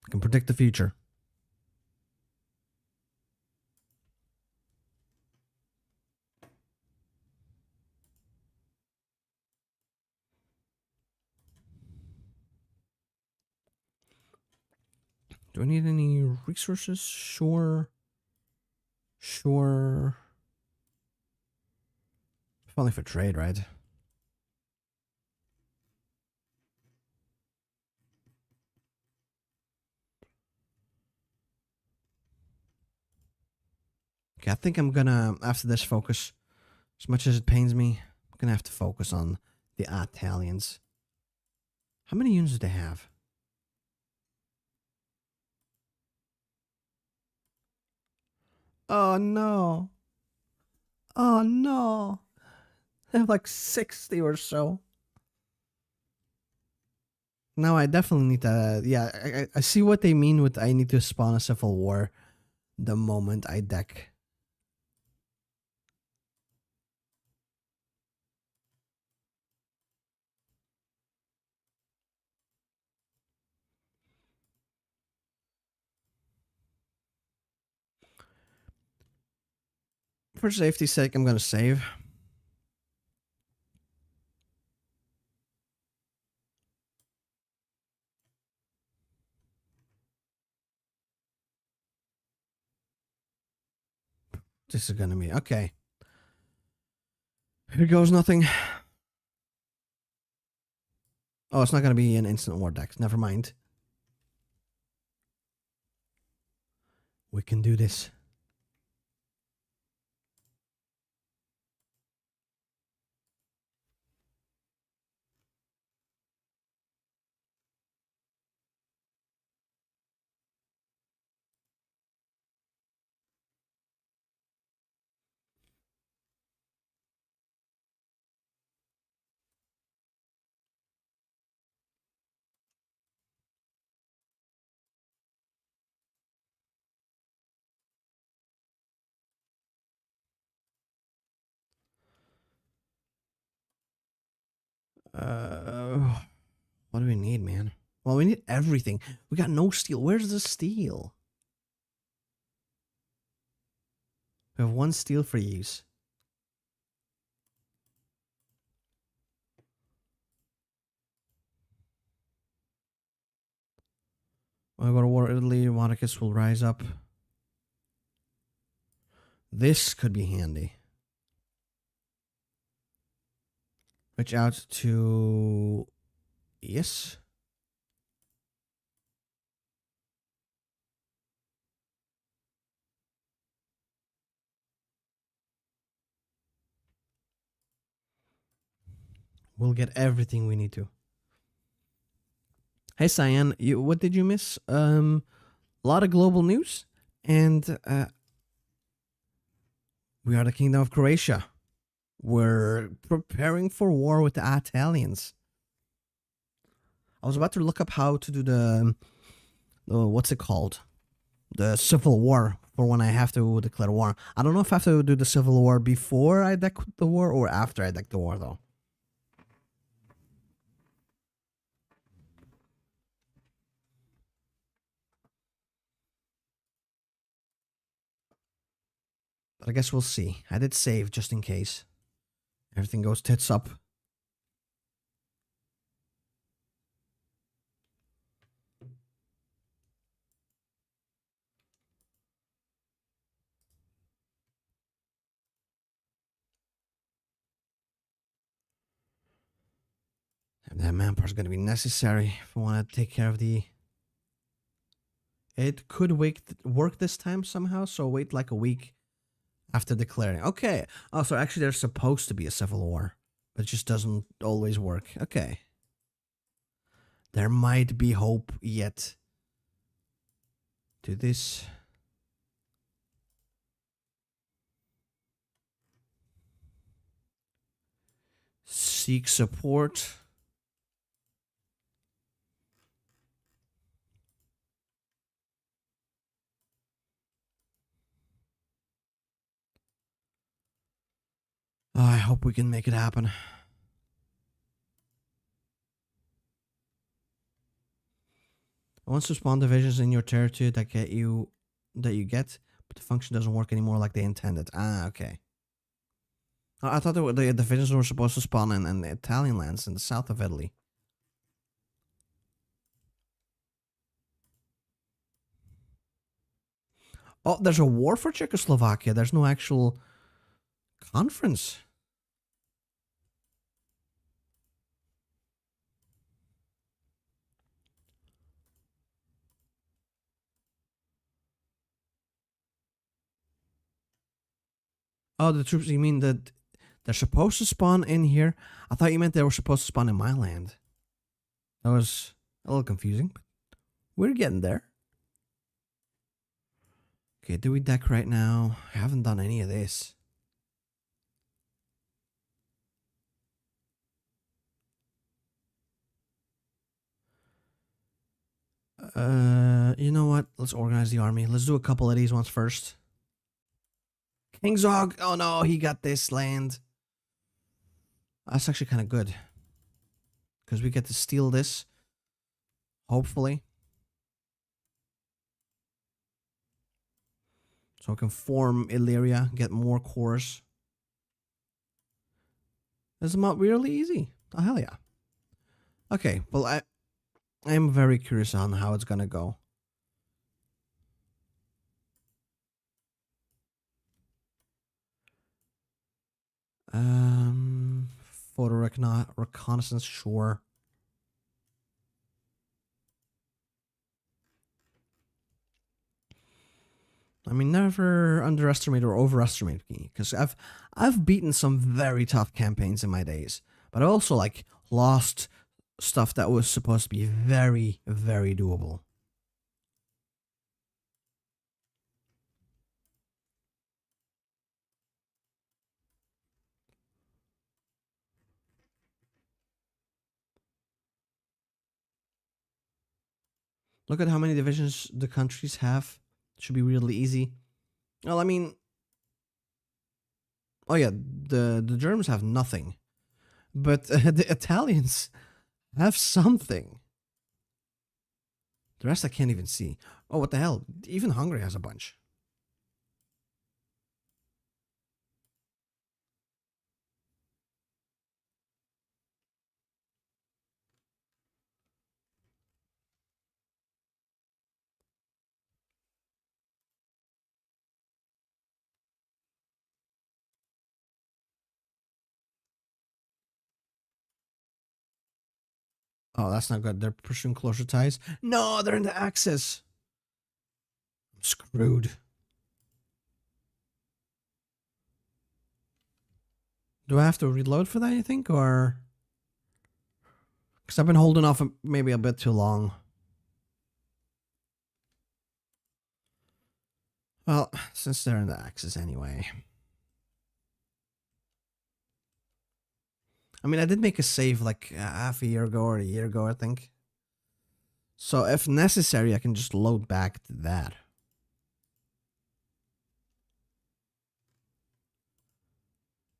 I can predict the future. Do I need any resources? Sure. Sure. If only for trade, right? Okay, I think I'm gonna, after this, focus. As much as it pains me, I'm gonna have to focus on the Italians. How many units do they have? Oh no. Oh no. They have like 60 or so. No, I definitely need to. Yeah, I see what they mean with I need to spawn a civil war the moment I deck. For safety's sake, I'm gonna save. This is gonna be okay. Here goes nothing. Oh, it's not gonna be an instant war deck. Never mind. We can do this. What do we need, man? Well, we need everything. We got no steel. Where's the steel? We have one steel for use. When I go to war, Italy, monarchists will rise up. This could be handy. Reach out to... Yes. We'll get everything we need to. Hey, Cyan, what did you miss? A lot of global news, and we are the Kingdom of Croatia. We're preparing for war with the Italians. I was about to look up how to do the what's it called? The civil war for when I have to declare war. I don't know if I have to do the civil war before I declare the war or after I declare the war, though. But I guess we'll see. I did save just in case everything goes tits up. And that manpower is going to be necessary if we want to take care of the... It could work this time somehow, so wait like a week after declaring. Okay. Oh, so actually there's supposed to be a civil war, but it just doesn't always work. Okay. There might be hope yet. Do this. Seek support. Oh, I hope we can make it happen. Once to spawn divisions in your territory that you get, but the function doesn't work anymore like they intended. Ah, okay. I thought the divisions were supposed to spawn in the Italian lands in the south of Italy. Oh, there's a war for Czechoslovakia. There's no actual conference. Oh, the troops, you mean that they're supposed to spawn in here? I thought you meant they were supposed to spawn in my land. That was a little confusing, but we're getting there. Okay, do we deck right now? I haven't done any of this. You know what? Let's organize the army. Let's do a couple of these ones first. King Zog. Oh no, he got this land. That's actually kind of good. Because we get to steal this. Hopefully. So I can form Illyria, get more cores. This is not really easy. Oh, hell yeah. Okay, well, I'm very curious on how it's gonna go. Photo reconnaissance, sure. I mean, never underestimate or overestimate me, because I've beaten some very tough campaigns in my days, but I also like lost stuff that was supposed to be very, very doable. Look at how many divisions the countries have. Should be really easy. Well, I mean, oh yeah, the Germans have nothing, but the Italians have something. The rest I can't even see. Oh, what the hell? Even Hungary has a bunch. Oh, that's not good. They're pursuing closer ties. No, they're in the Axis. I'm screwed. Do I have to reload for that, you think? Or... Because I've been holding off maybe a bit too long. Well, since they're in the Axis anyway. I mean, I did make a save like half a year ago or a year ago, I think. So if necessary, I can just load back to that.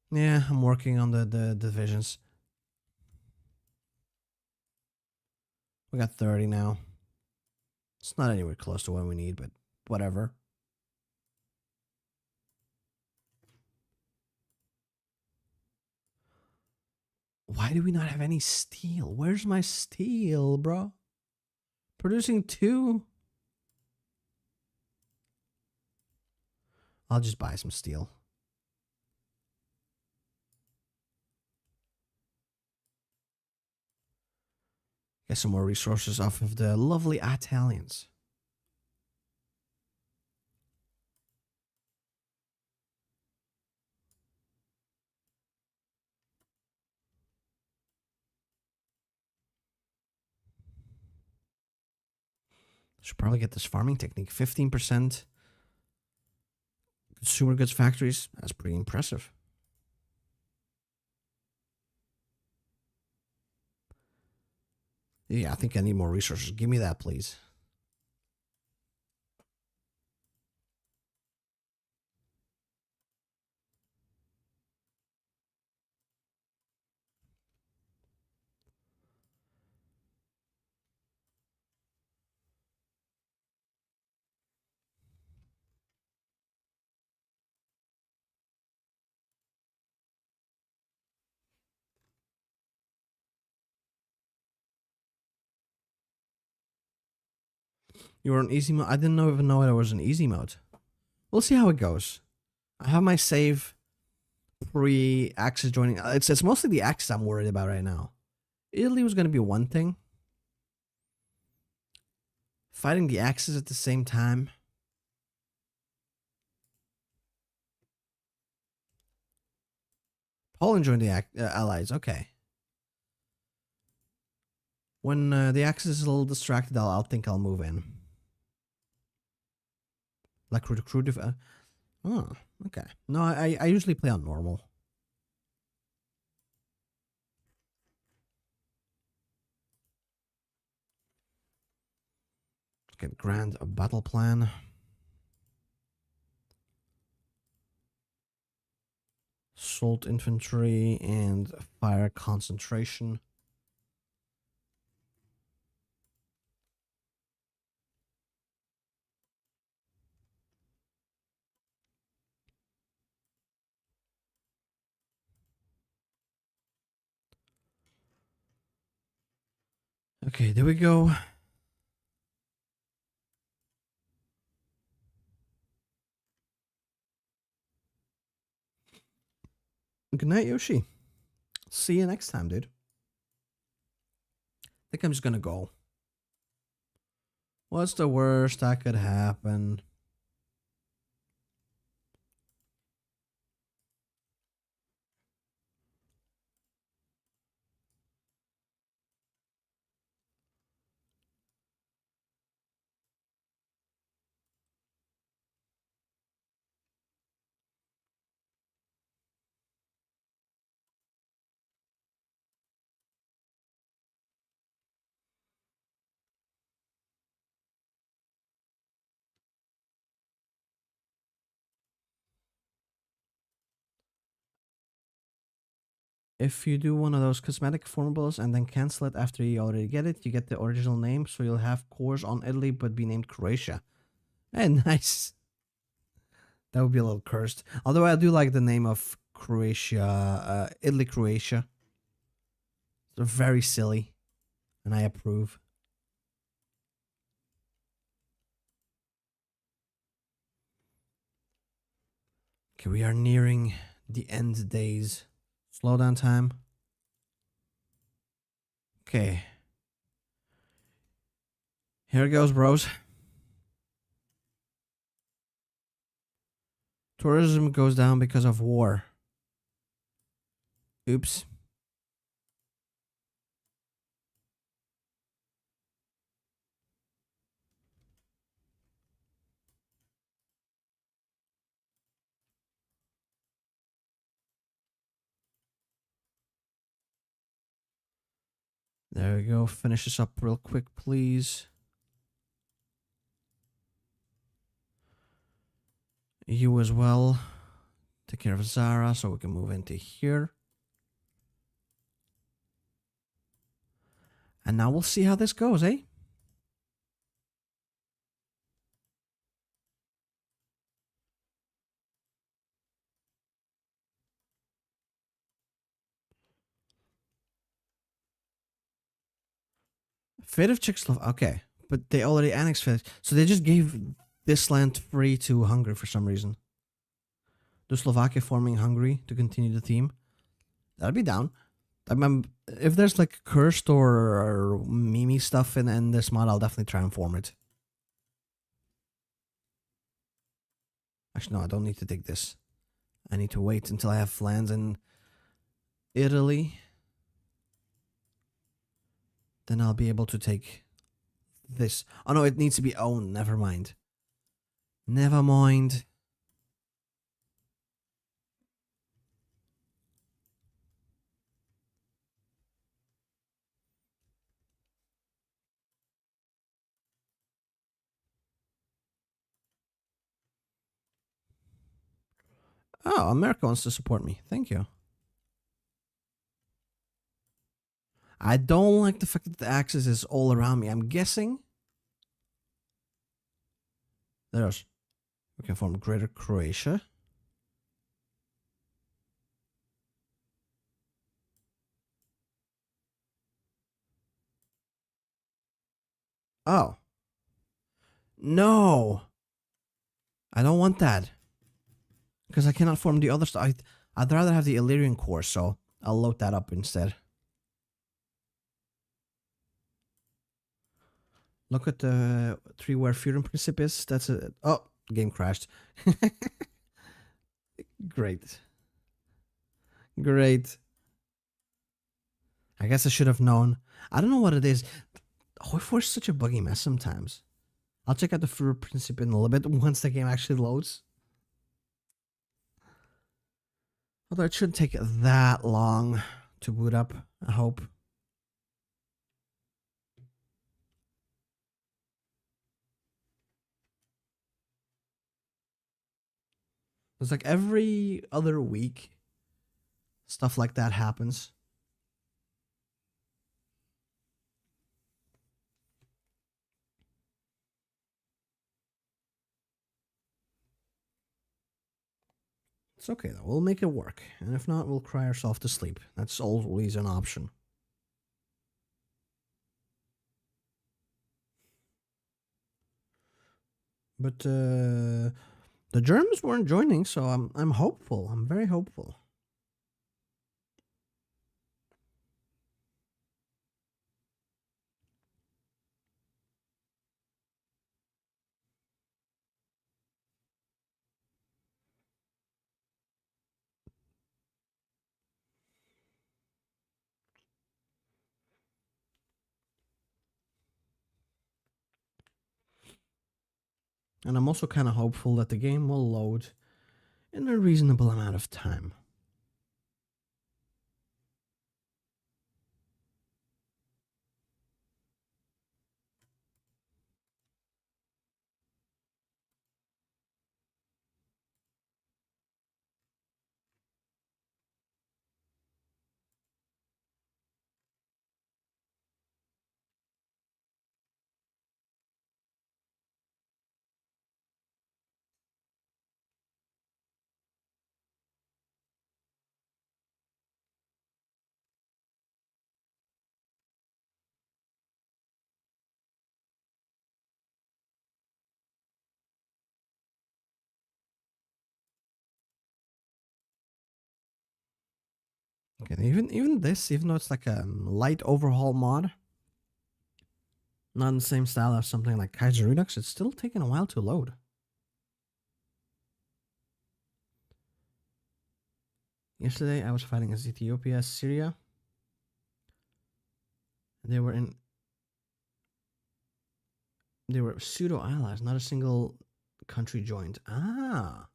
Yeah, I'm working on the divisions. We got 30 now. It's not anywhere close to what we need, but whatever. Why do we not have any steel? Where's my steel, bro? Producing 2? I'll just buy some steel. Get some more resources off of the lovely Italians. Should probably get this farming technique. 15% consumer goods factories. That's pretty impressive. Yeah, I think I need more resources. Give me that, please. You were on easy mode? I didn't even know it was an easy mode. We'll see how it goes. I have my save pre-Axis joining. It's mostly the Axis I'm worried about right now. Italy was going to be one thing. Fighting the Axis at the same time. Poland joined the Allies. Okay. When the Axis is a little distracted, I'll think I'll move in. Like recruit. Oh, okay. No, I usually play on normal. Get grand battle plan. Assault infantry and fire concentration. Okay, there we go. Good night, Yoshi. See you next time, dude. I think I'm just gonna go. What's the worst that could happen? If you do one of those cosmetic formables and then cancel it after you already get it, you get the original name, so you'll have cores on Italy but be named Croatia. Hey, nice. That would be a little cursed. Although I do like the name of Croatia, Italy, Croatia. They're very silly, and I approve. Okay, we are nearing the end days. Slowdown time. Okay. Here it goes, bros. Tourism goes down because of war. Oops. There we go. Finish this up real quick, please. You as well. Take care of Zara so we can move into here. And now we'll see how this goes, eh? Fate of Czechoslovakia. Okay. But they already annexed Fate. So they just gave this land free to Hungary for some reason. Do Slovakia forming Hungary to continue the theme? That'd be down. If there's like cursed or meme stuff in this mod, I'll definitely try and form it. Actually, no, I don't need to dig this. I need to wait until I have lands in Italy. Then I'll be able to take this. Oh no, it needs to be owned. Never mind. Never mind. Oh, America wants to support me. Thank you. I don't like the fact that the axis is all around me. I'm guessing there's we can form Greater Croatia. Oh. No. I don't want that. Because I cannot form the other stuff. I'd rather have the Illyrian core, so I'll load that up instead. Look at the tree where Furin Princip is. That's a... Oh, game crashed. Great. Great. I guess I should have known. I don't know what it is. HOI4 is such a buggy mess sometimes. I'll check out the Furin Princip in a little bit once the game actually loads. Although it shouldn't take that long to boot up, I hope. It's like every other week, stuff like that happens. It's okay though, we'll make it work. And if not, we'll cry ourselves to sleep. That's always an option. But the Germans weren't joining, so I'm hopeful. I'm very hopeful. And I'm also kind of hopeful that the game will load in a reasonable amount of time. Okay, even this, even though it's like a light overhaul mod, Not in the same style as something like Kaiser Redux. It's still taking a while to load. Yesterday, I was fighting as Ethiopia, Syria. They were pseudo allies. Not a single country joined. Ah,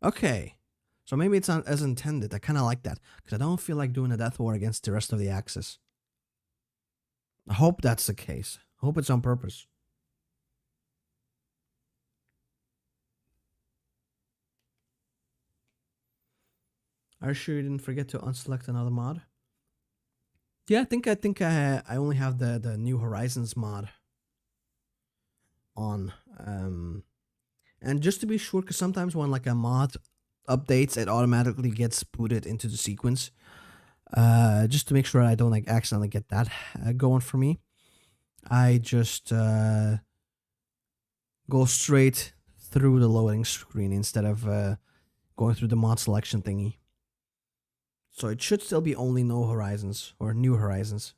okay. So maybe it's not as intended. I kind of like that because I don't feel like doing a death war against the rest of the Axis. I hope that's the case. I hope it's on purpose. Are you sure you didn't forget to unselect another mod? Yeah, I think I only have the New Horizons mod on. And just to be sure, because sometimes when like a mod updates, it automatically gets booted into the sequence. Just to make sure I don't like accidentally get that going for me, I just go straight through the loading screen instead of going through the mod selection thingy. So it should still be only No Horizons or New Horizons.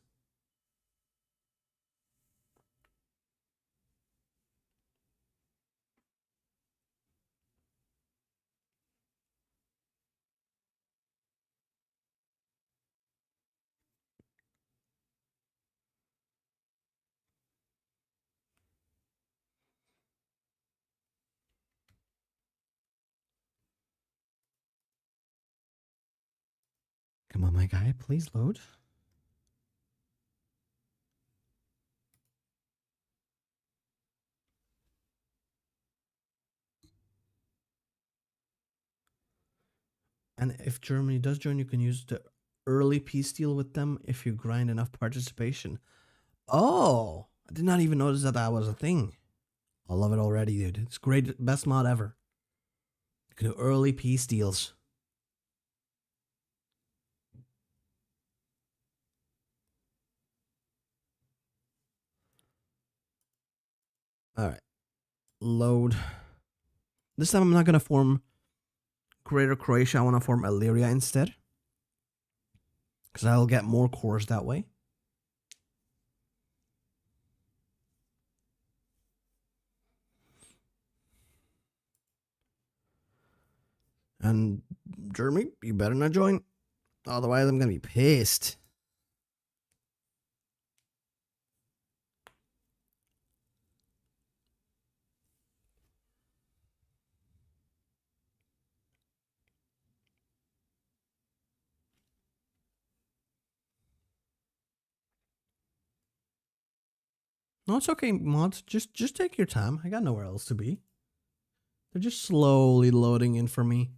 Come on, my guy, please load. And if Germany does join, you can use the early peace deal with them if you grind enough participation. Oh, I did not even notice that that was a thing. I love it already, dude. It's great, best mod ever. You can do early peace deals. All right, load. This time I'm not gonna form Greater Croatia. I want to form Illyria instead, because I'll get more cores that way. And Germany, you better not join. Otherwise, I'm gonna be pissed. No, it's okay, mods. Just take your time. I got nowhere else to be. They're just slowly loading in for me.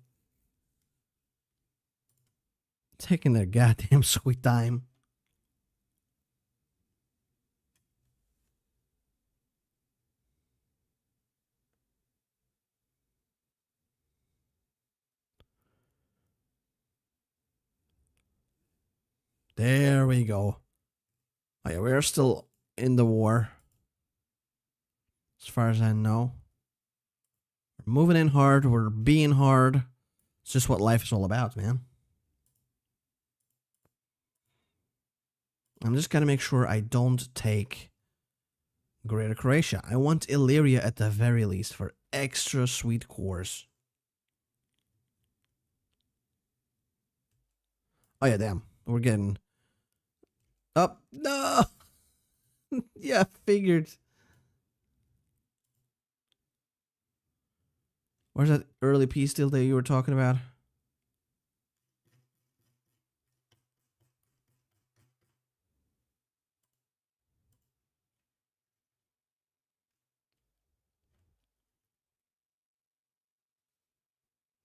Taking their goddamn sweet time. There we go. Oh yeah, we're still in the war. As far as I know. We're moving in hard. We're being hard. It's just what life is all about, man. I'm just gonna make sure I don't take Greater Croatia. I want Illyria at the very least for extra sweet cores. Oh yeah, damn. We're getting up. No. Yeah, figured. Where's that early peace deal that you were talking about?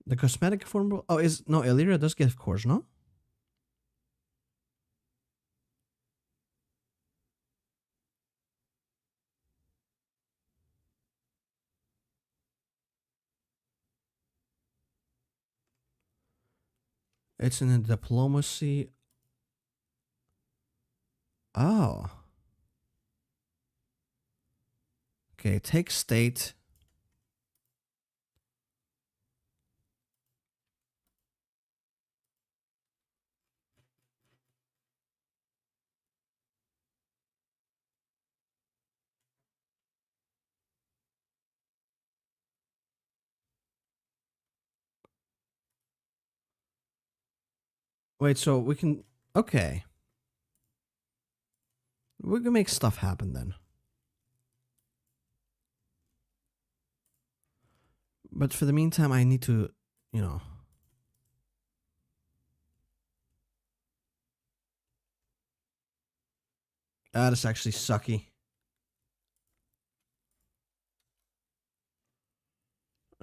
The cosmetic form. Oh, is no Illyria does get cores, no? It's in the diplomacy. Oh. Okay, take state. Wait, so we can. Okay. We can make stuff happen then. But for the meantime, I need to, you know. That's actually sucky.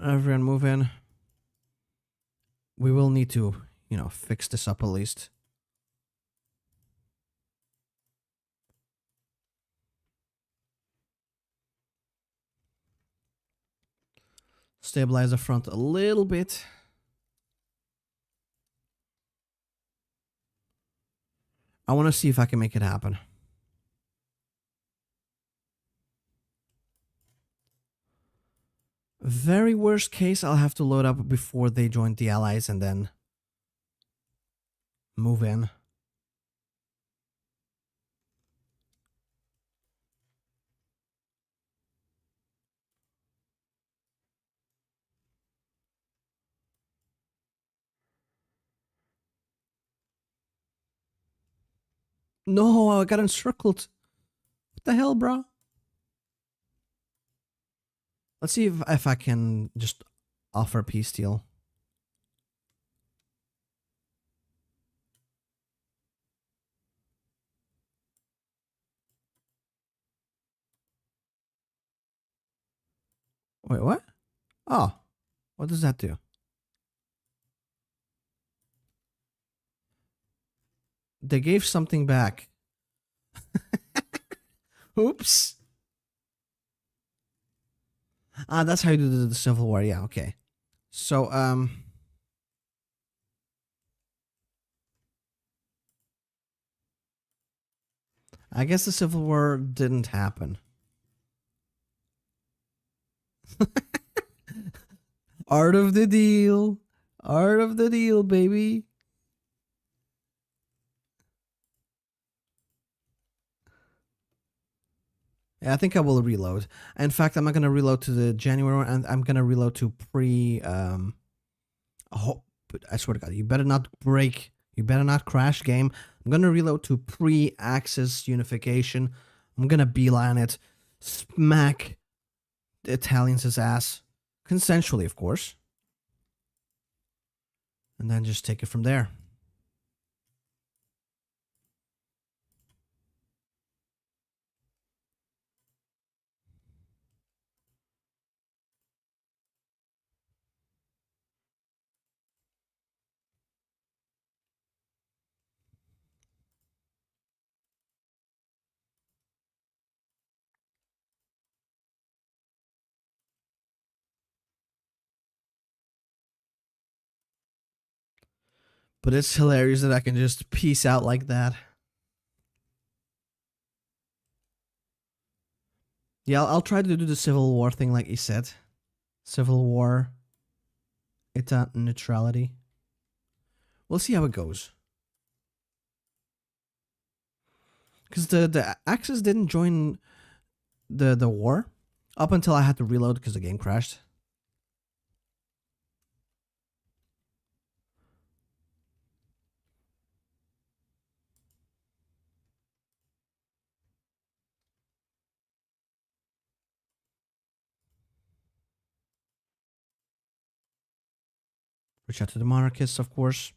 Everyone move in. We will need to, you know, fix this up at least. Stabilize the front a little bit. I want to see if I can make it happen. Very worst case, I'll have to load up before they join the Allies and then move in. No, I got encircled. What the hell, bro? Let's see if I can just offer peace deal. Wait, what? Oh, what does that do? They gave something back. Oops. Ah, that's how you do the Civil War. Yeah, okay. So, I guess the Civil War didn't happen. Art of the deal. Art of the deal, baby. Yeah, I think I will reload. In fact, I'm not gonna reload to the January one, and I'm gonna reload to pre. I swear to God, you better not break. You better not crash game. I'm gonna reload to pre-Axis unification. I'm gonna beeline it, smack the Italians' ass, consensually, of course, and then just take it from there. But it's hilarious that I can just peace out like that. Yeah, I'll try to do the Civil War thing like you said. Civil War, it's a neutrality. We'll see how it goes. Because the Axis didn't join the war up until I had to reload because the game crashed. Reach out to the monarchists, of course.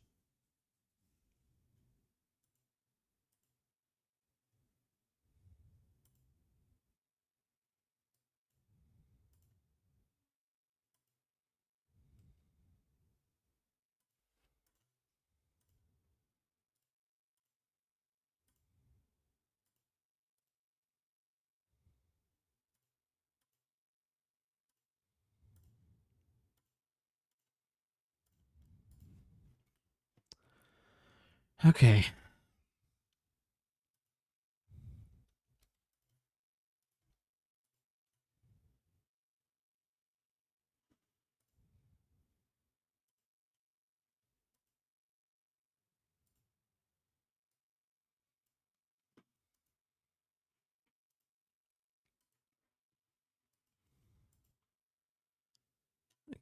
Okay.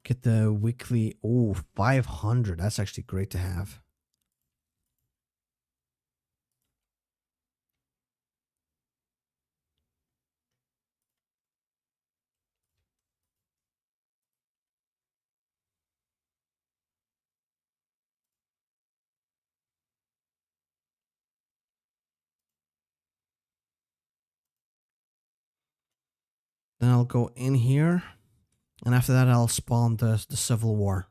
Get the weekly. Oh, 500. That's actually great to have. Then I'll go in here. And after that, I'll spawn the Civil War.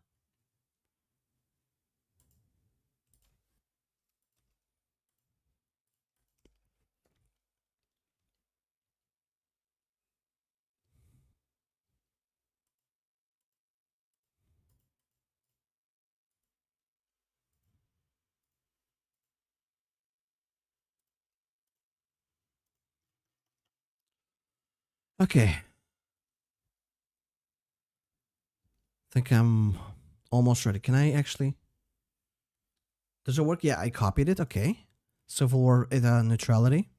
Okay. I think I'm almost ready. Can I actually... Does it work? Yeah, I copied it. Okay. Civil War neutrality.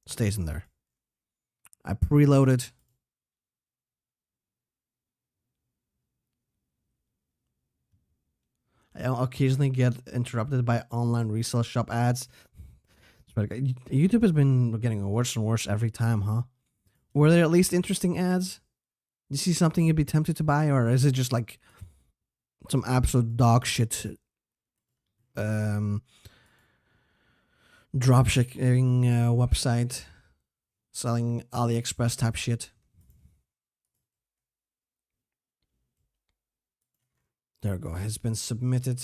Stays in there. I preloaded. I occasionally get interrupted by online resale shop ads. YouTube has been getting worse and worse every time, huh? Were there at least interesting ads? You see something you'd be tempted to buy, or is it just like some absolute dog shit dropshipping website selling AliExpress type shit? There we go. Has been submitted.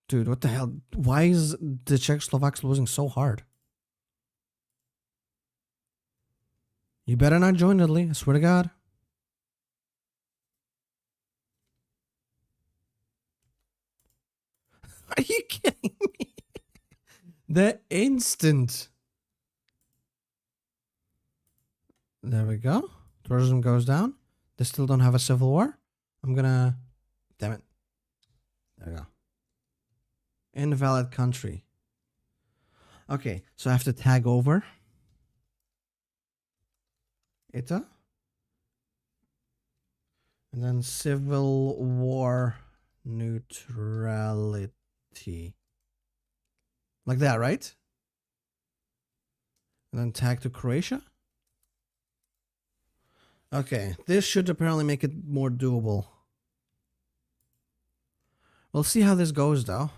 Dude, what the hell? Why is the Czechoslovaks losing so hard? You better not join Italy, I swear to God. Are you kidding me? The instant. There we go. Tourism goes down. They still don't have a civil war. I'm gonna... Damn it. There we go. Invalid country. Okay, so I have to tag over. ITA. And then civil war neutrality. Like that, right? And then tag to Croatia. Okay, this should apparently make it more doable. We'll see how this goes, though.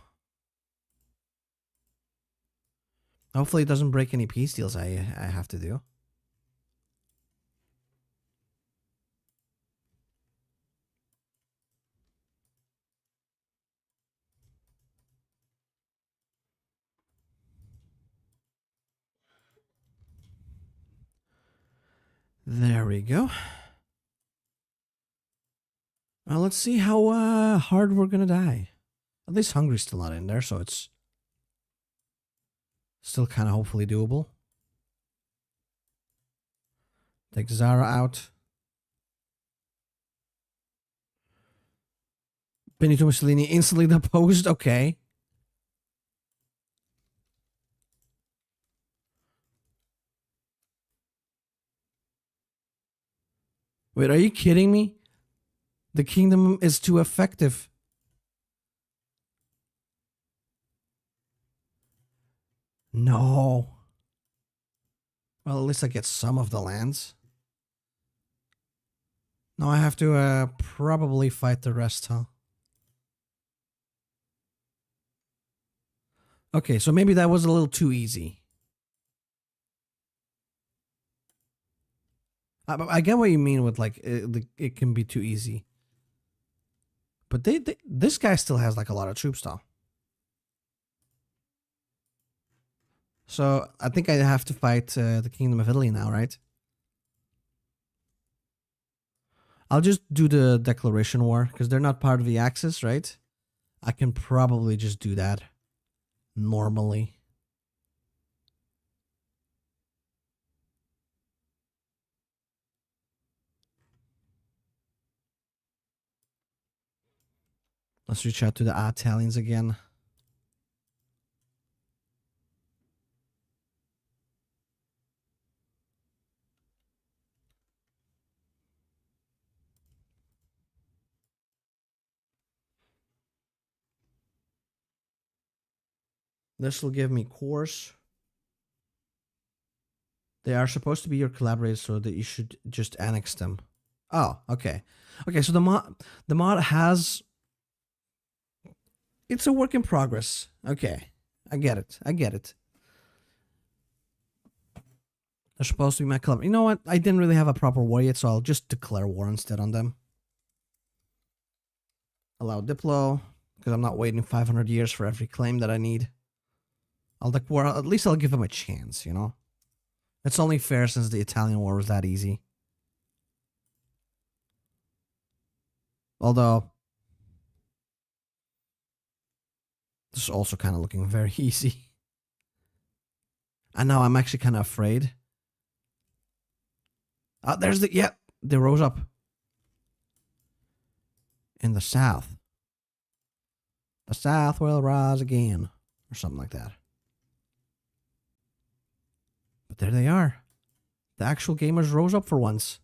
Hopefully it doesn't break any peace deals I have to do. There we go. Well, let's see how hard we're gonna die. At least Hungary's still not in there, so it's still kind of hopefully doable. Take Zara out. Benito Mussolini instantly deposed. Okay. Wait, are you kidding me? The kingdom is too effective. No. Well, at least I get some of the lands. Now I have to probably fight the rest, huh? Okay, so maybe that was a little too easy. I get what you mean with like it can be too easy. But this guy still has like a lot of troops though. So I think I have to fight the Kingdom of Italy now, right? I'll just do the declaration war because they're not part of the Axis, right? I can probably just do that normally. Let's reach out to the Italians again. This will give me course. They are supposed to be your collaborators, so that you should just annex them. Oh, okay. Okay, so the mod has, it's a work in progress. Okay. I get it. I get it. They're supposed to be my club. You know what? I didn't really have a proper war yet, so I'll just declare war instead on them. Allow Diplo, because I'm not waiting 500 years for every claim that I need. I'll declare war. At least I'll give them a chance, you know? It's only fair since the Italian war was that easy. Although, this is also kind of looking very easy. And now I'm actually kind of afraid. There's the, yeah, they rose up. In the south. The south will rise again. Or something like that. But there they are. The actual gamers rose up for once.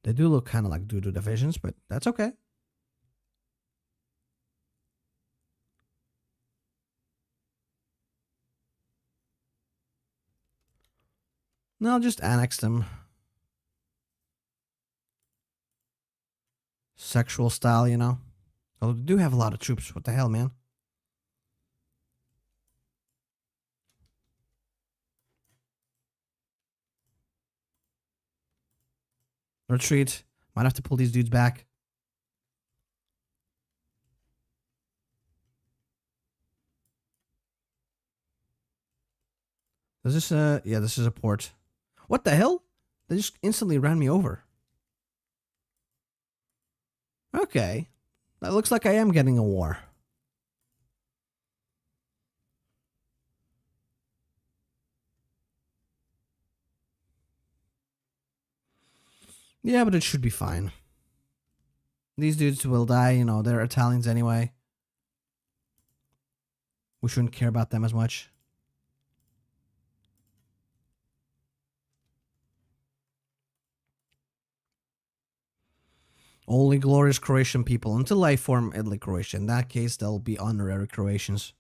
They do look kind of like doo-doo divisions, but that's okay. No, I'll just annex them. Sexual style, you know? Oh, they do have a lot of troops. What the hell, man? Retreat. Might have to pull these dudes back. Is this yeah, this is a port. What the hell? They just instantly ran me over. Okay. That looks like I am getting a war. Yeah, but it should be fine. These dudes will die, you know, they're Italians anyway. We shouldn't care about them as much. Only glorious Croatian people until I form Italy Croatia. In that case, they'll be honorary Croatians.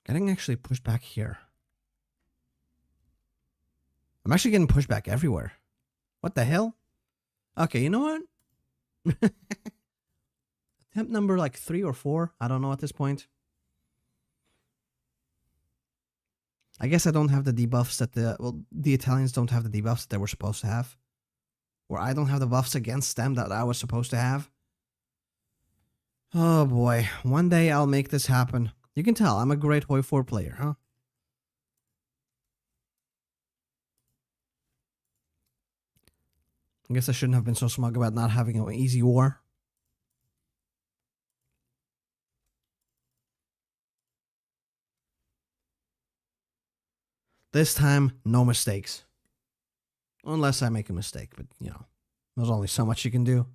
Getting actually pushed back here. I'm actually getting pushed back everywhere. What the hell? Okay, you know what? Attempt number like 3 or 4. I don't know at this point. I guess I don't have the debuffs that the Italians don't have the debuffs that they were supposed to have. Or I don't have the buffs against them that I was supposed to have. Oh boy, one day I'll make this happen. You can tell I'm a great HOI4 player, huh? I guess I shouldn't have been so smug about not having an easy war. This time, no mistakes. Unless I make a mistake, but you know, there's only so much you can do.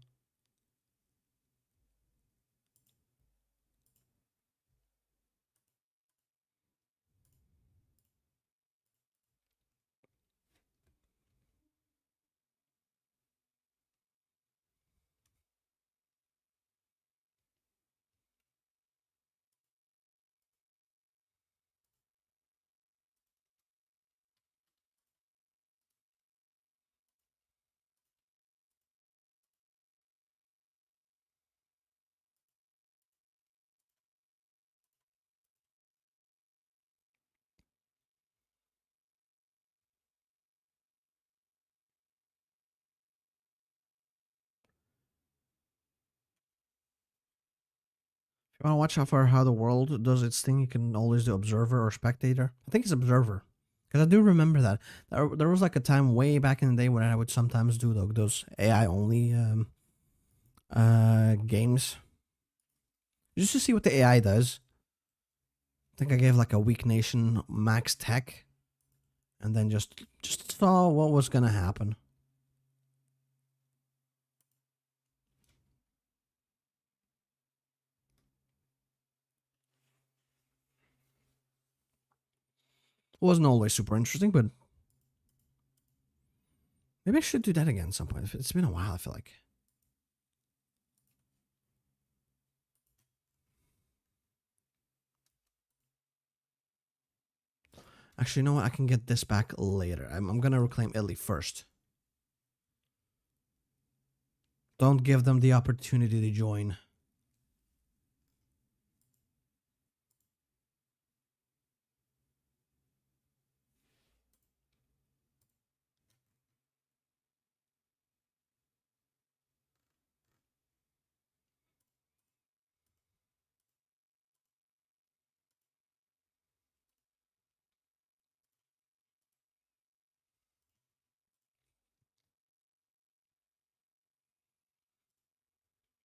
If you want to watch how the world does its thing, you can always do observer or spectator. I think it's observer. Because I do remember that. There was like a time way back in the day when I would sometimes do those AI only games. Just to see what the AI does. I think I gave like a weak nation max tech. And then just saw what was gonna happen. Wasn't always super interesting, but maybe I should do that again at some point. It's been a while, I feel like. Actually, you know what? I can get this back later. I'm gonna reclaim Italy first. Don't give them the opportunity to join.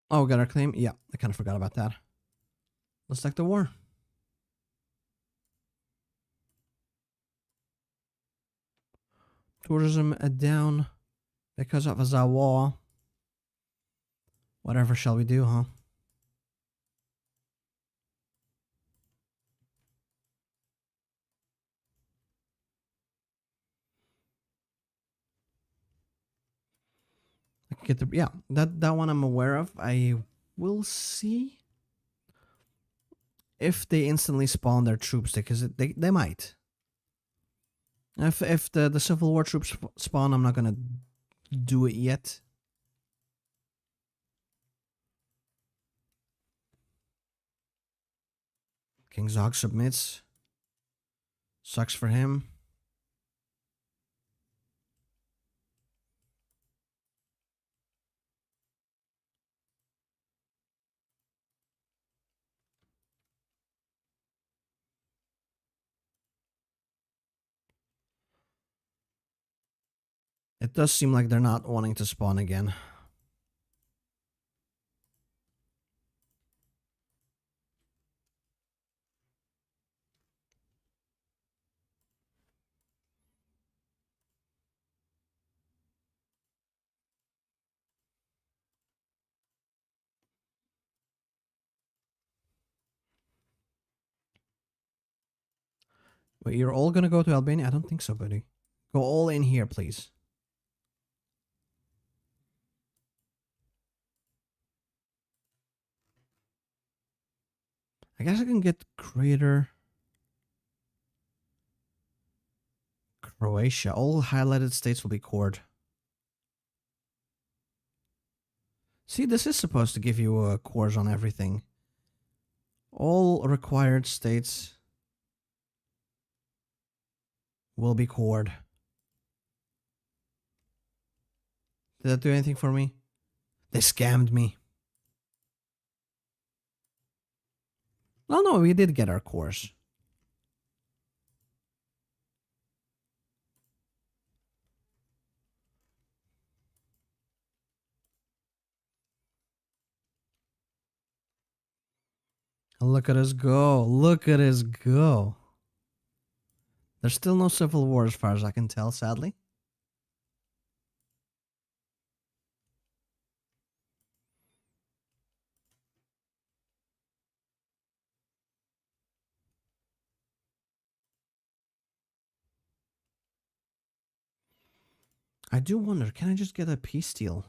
Oh, we got our claim? Yeah, I kind of forgot about that. Let's take the war. Tourism down because of the war. Whatever shall we do, huh? I can get the that one I'm aware of. I will see if they instantly spawn their troops there, because they might. If the Civil War troops spawn, I'm not gonna do it yet. King Zog submits. Sucks for him. It does seem like they're not wanting to spawn again. But you're all gonna go to Albania? I don't think so, buddy. Go all in here, please. I guess I can get greater Croatia. All highlighted states will be cored. See, this is supposed to give you cores on everything. All required states will be cored. Did that do anything for me? They scammed me. Well, no, we did get our cores. Look at us go. Look at us go. There's still no civil war as far as I can tell, sadly. I do wonder, can I just get a peace deal?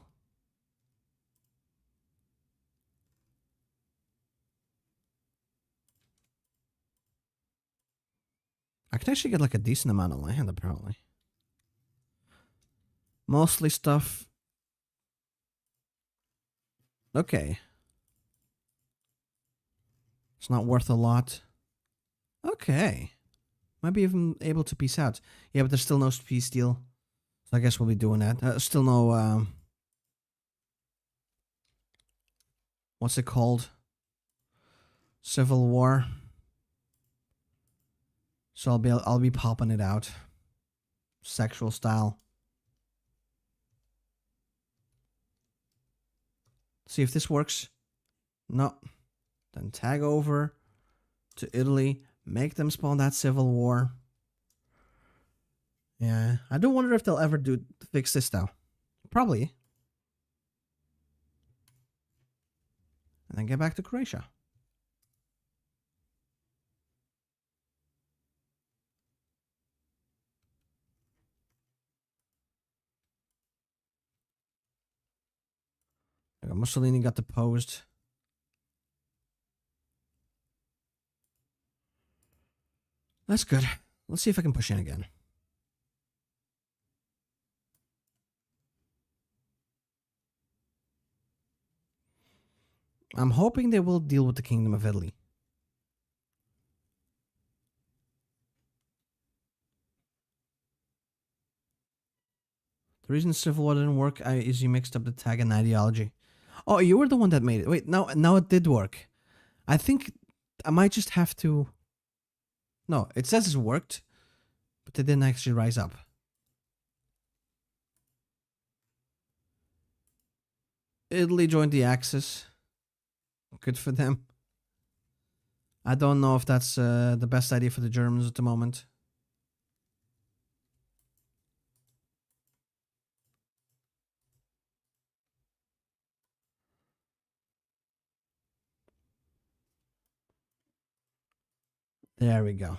I can actually get like a decent amount of land, apparently. Mostly stuff. Okay. It's not worth a lot. Okay. Might be even able to peace out. Yeah, but there's still no peace deal. So I guess we'll be doing that. Still no, what's it called? Civil War. So I'll be popping it out. Sexual style. See if this works. No. Then tag over to Italy. Make them spawn that civil war. Yeah. I do wonder if they'll ever fix this though. Probably. And then get back to Croatia. Mussolini got deposed. That's good. Let's see if I can push in again. I'm hoping they will deal with the Kingdom of Italy. The reason Civil War didn't work is you mixed up the tag and ideology. Oh, you were the one that made it. Wait, now it did work. I think I might just have to... No, it says it's worked, but they didn't actually rise up. Italy joined the Axis. Good for them. I don't know if that's the best idea for the Germans at the moment. There we go.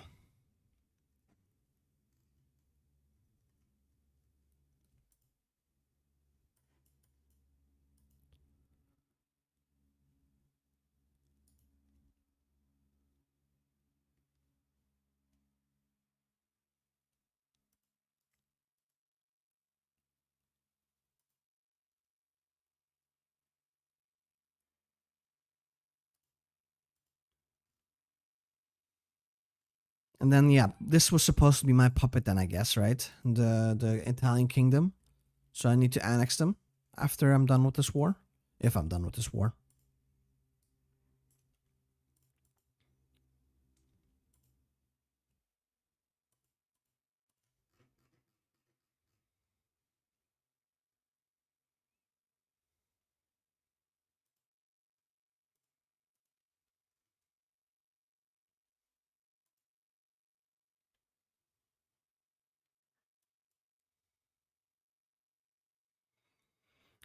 And then, yeah, this was supposed to be my puppet then, I guess, right? The Italian kingdom. So I need to annex them after I'm done with this war. If I'm done with this war.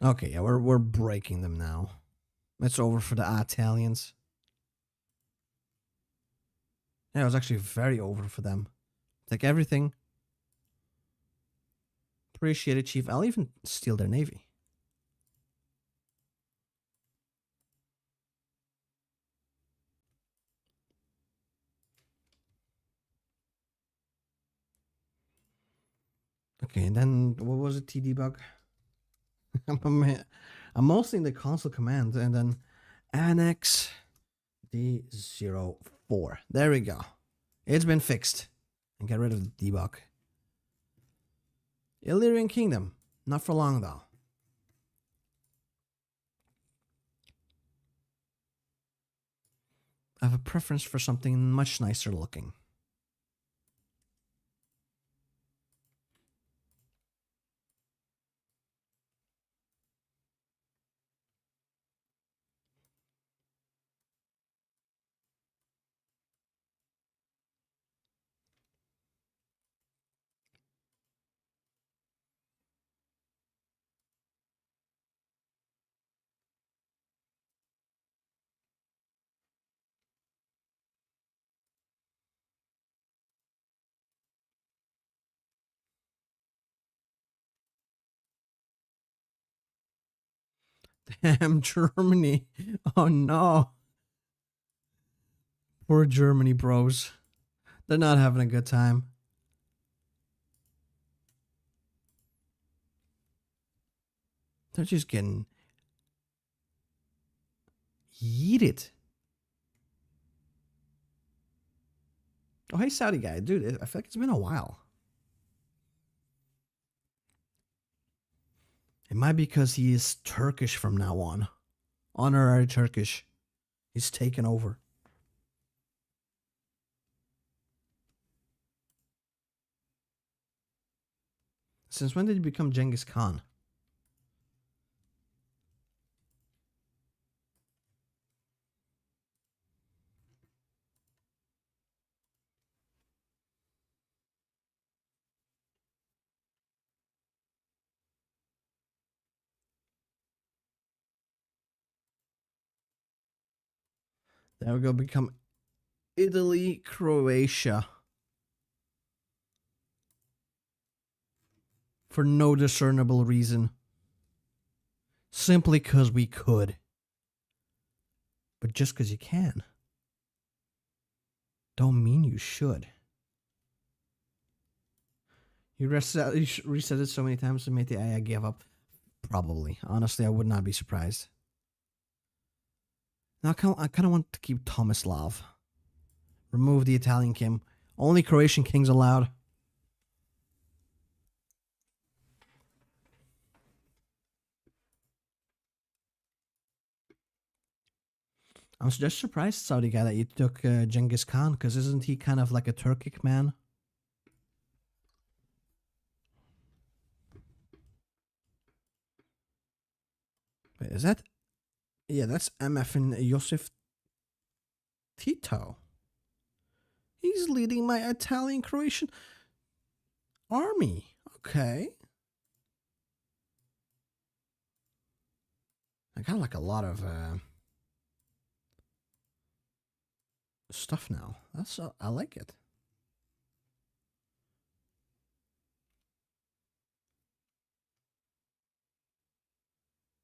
Okay, yeah, we're breaking them now. It's over for the Italians. Yeah, it was actually very over for them. Take everything. Appreciate it, Chief. I'll even steal their navy. Okay, and then what was it? TD bug. I'm mostly in the console command, and then annex D04. There we go. It's been fixed. And get rid of the debug. Illyrian Kingdom. Not for long though. I have a preference for something much nicer looking. Damn, Germany. Oh no. Poor Germany bros. They're not having a good time. They're just getting yeeted. Oh, hey, Saudi guy. Dude, I feel like it's been a while. It might be because he is Turkish from now on. Honorary Turkish. He's taken over. Since when did he become Genghis Khan? There we go. Become Italy, Croatia. For no discernible reason. simply because we could. But just because you can, don't mean you should. You reset it so many times to make the AI give up. Probably. Honestly, I would not be surprised. Now, I kind of want to keep Tomislav. Remove the Italian king. Only Croatian kings allowed. I'm just surprised, Saudi guy, that you took Genghis Khan, because isn't he kind of like a Turkic man? Wait, is that? Yeah, that's MF and Joseph Tito. He's leading my Italian-Croatian army. Okay. I got like a lot of stuff now. That's I like it.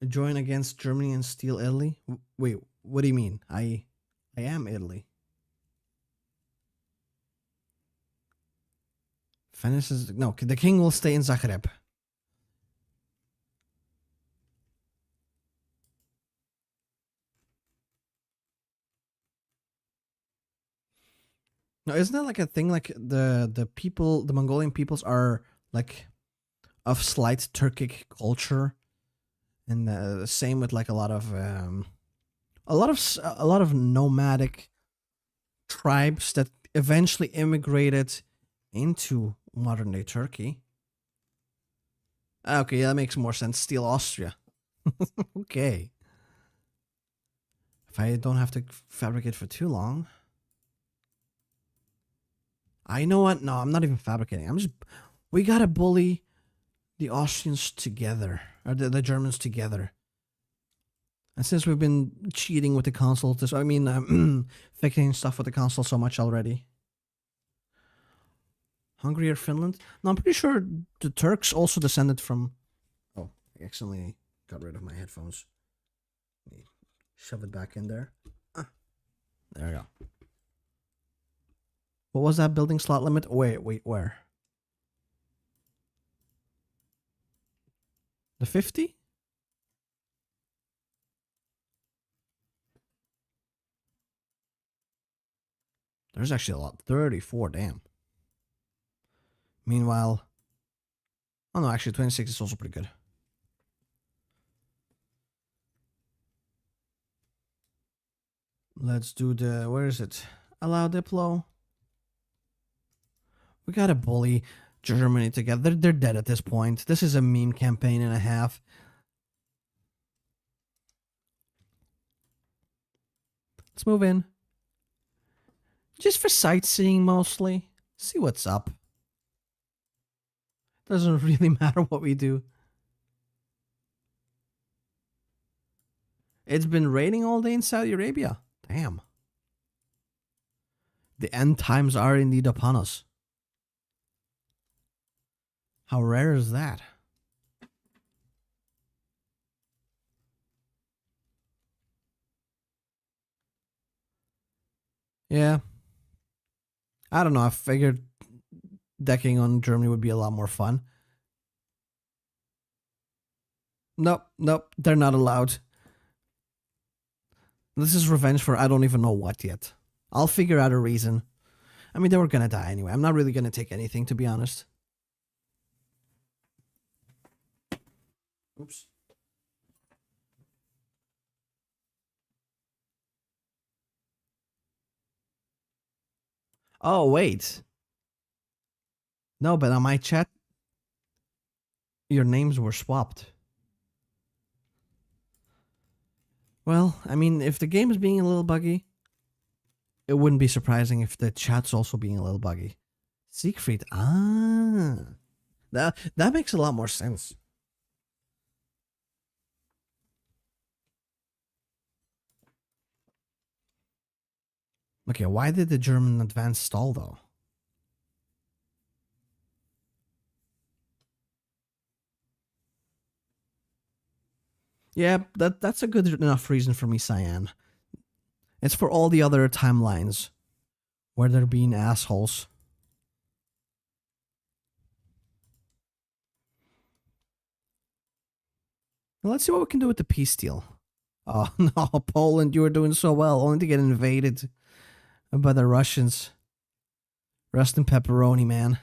Join against Germany and steal Italy? Wait, what do you mean? I am Italy. Venice is no. The king will stay in Zagreb. No, isn't that like a thing? Like the people, the Mongolian peoples are like of slight Turkic culture, and the same with like a lot of nomadic tribes that eventually immigrated into modern day Turkey. Okay, yeah, that makes more sense. Steal Austria. Okay. If I don't have to fabricate for too long. I know what? No, I'm not even fabricating. I'm just. We gotta bully the Austrians together, or the Germans together. And since we've been cheating with the console, fixing stuff with the console so much already. Hungary or Finland? No, I'm pretty sure the Turks also descended from. Oh, I accidentally got rid of my headphones. Let me shove it back in there. There we go. What was that building slot limit? Wait, where? The 50? There's actually a lot. 34, damn. Meanwhile, oh no, actually 26 is also pretty good. Let's do the, where is it? Allow Diplo. We gotta bully Germany together. They're dead at this point. This is a meme campaign and a half. Let's move in. Just for sightseeing mostly. See what's up. Doesn't really matter what we do. It's been raining all day in Saudi Arabia. Damn. The end times are indeed upon us. How rare is that? Yeah. I don't know. I figured decking on Germany would be a lot more fun. Nope. They're not allowed. This is revenge for I don't even know what yet. I'll figure out a reason. I mean, they were gonna die anyway. I'm not really gonna take anything, to be honest. Oops. Oh, wait. No, but on my chat, your names were swapped. Well, I mean, if the game is being a little buggy, it wouldn't be surprising if the chat's also being a little buggy. Siegfried, that makes a lot more sense. Okay, why did the German advance stall though? Yeah, that's a good enough reason for me, Cyan. It's for all the other timelines where they're being assholes. Well, let's see what we can do with the peace deal. Oh no, Poland, you were doing so well, only to get invaded by the Russians. Rest in pepperoni, man.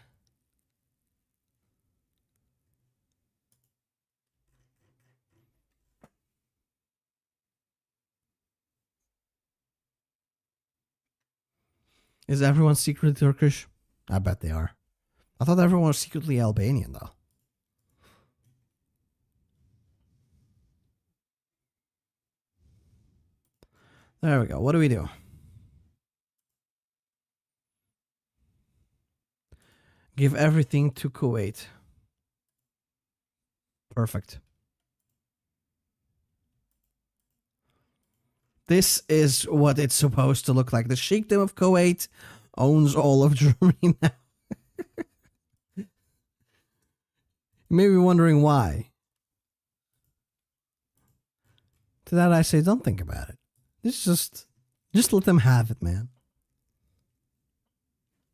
Is everyone secretly Turkish? I bet they are. I thought everyone was secretly Albanian, though. There we go. What do we do? Give everything to Kuwait. Perfect. This is what it's supposed to look like. The Sheikhdom of Kuwait owns all of Germany now. You may be wondering why. To that I say, don't think about it. Just let them have it, man.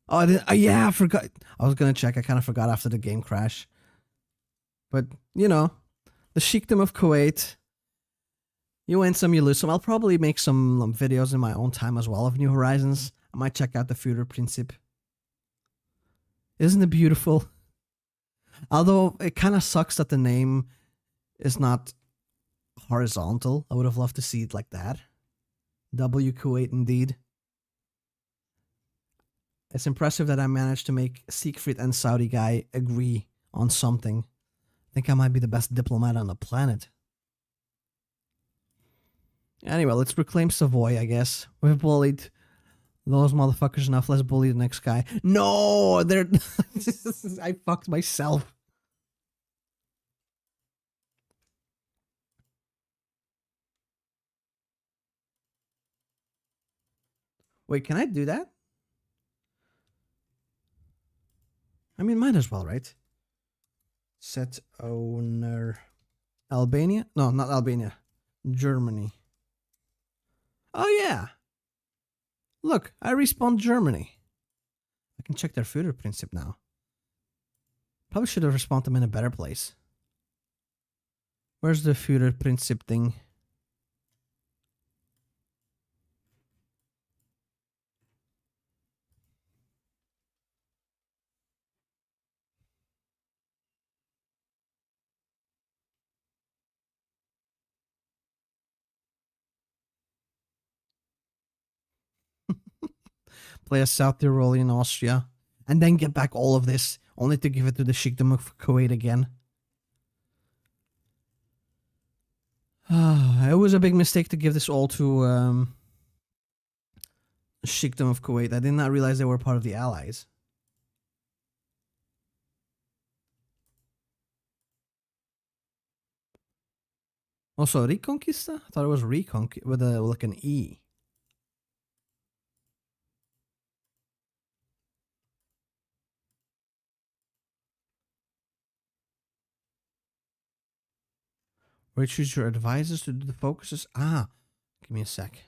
Oh, yeah, I forgot. I was gonna check. I kind of forgot after the game crash. But you know, the Sheikhdom of Kuwait. You win some, you lose some. I'll probably make some videos in my own time as well of New Horizons. I might check out the Führerprinzip. Isn't it beautiful? Although it kind of sucks that the name is not horizontal. I would have loved to see it like that. W Kuwait indeed. It's impressive that I managed to make Siegfried and Saudi guy agree on something. I think I might be the best diplomat on the planet. Anyway, let's reclaim Savoy, I guess. We've bullied those motherfuckers enough. Let's bully the next guy. No, they're... I fucked myself. Wait, can I do that? I mean, might as well, right? Set owner... Albania? No, not Albania. Germany. Oh, yeah. Look, I respawned Germany. I can check their Führerprinzip now. Probably should have respawned them in a better place. Where's the Führerprinzip thing? Play a South Tyrol in Austria, and then get back all of this, only to give it to the Sheikhdom of Kuwait again. It was a big mistake to give this all to Sheikhdom of Kuwait. I did not realize they were part of the Allies. Also, Reconquista? I thought it was Reconquista with like an E. Where you choose your advisors to do the focuses. Ah, give me a sec.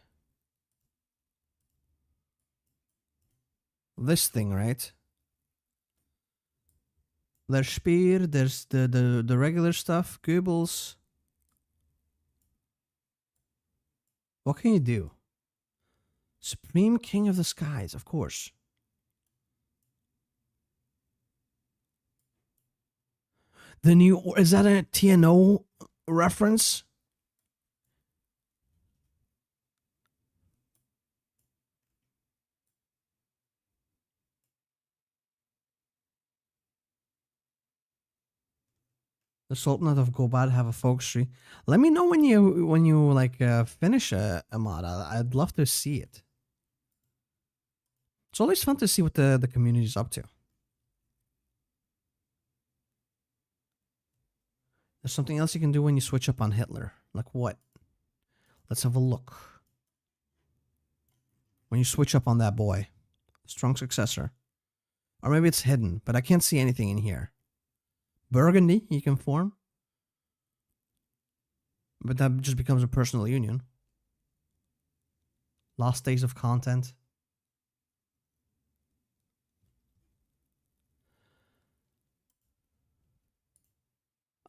This thing, right? There's Speer, there's the regular stuff, Goebbels. What can you do? Supreme King of the Skies, of course. The new... Is that a TNO reference? The Sultanate of Gobad have a focus tree. Let me know when you like finish a mod. I'd love to see it. It's always fun to see what the community's up to. There's something else you can do when you switch up on Hitler. Like what? Let's have a look. When you switch up on that boy. Strong successor. Or maybe it's hidden, but I can't see anything in here. Burgundy, you can form. But that just becomes a personal union. Last days of content.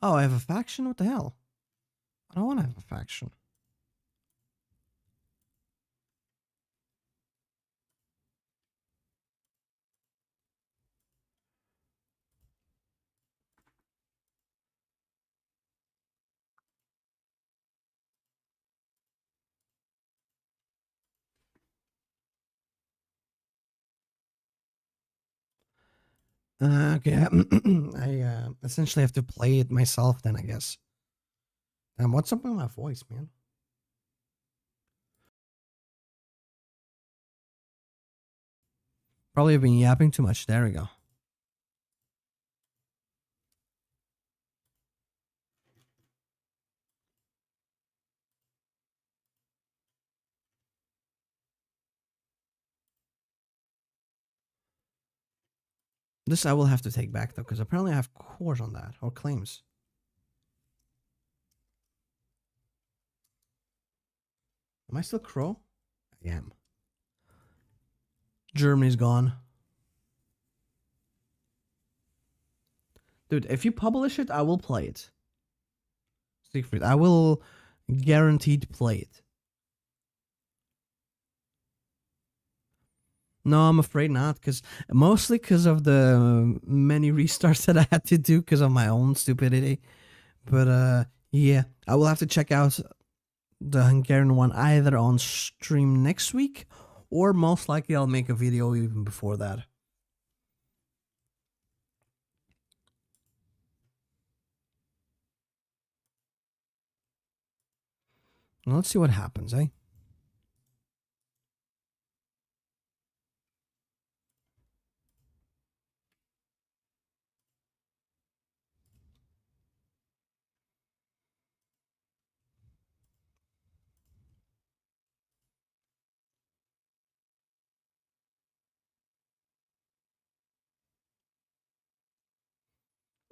Oh, I have a faction? What the hell? I don't want to have a faction. Okay, I essentially have to play it myself then, I guess. What's up with my voice, man? Probably have been yapping too much. There we go. This I will have to take back though, because apparently I have cores on that, or claims. Am I still Crow? I am. Germany's gone. Dude, if you publish it, I will play it. Siegfried, I will guaranteed play it. No, I'm afraid not, mostly because of the many restarts that I had to do because of my own stupidity. But yeah, I will have to check out the Hungarian one either on stream next week, or most likely I'll make a video even before that. Well, let's see what happens, eh?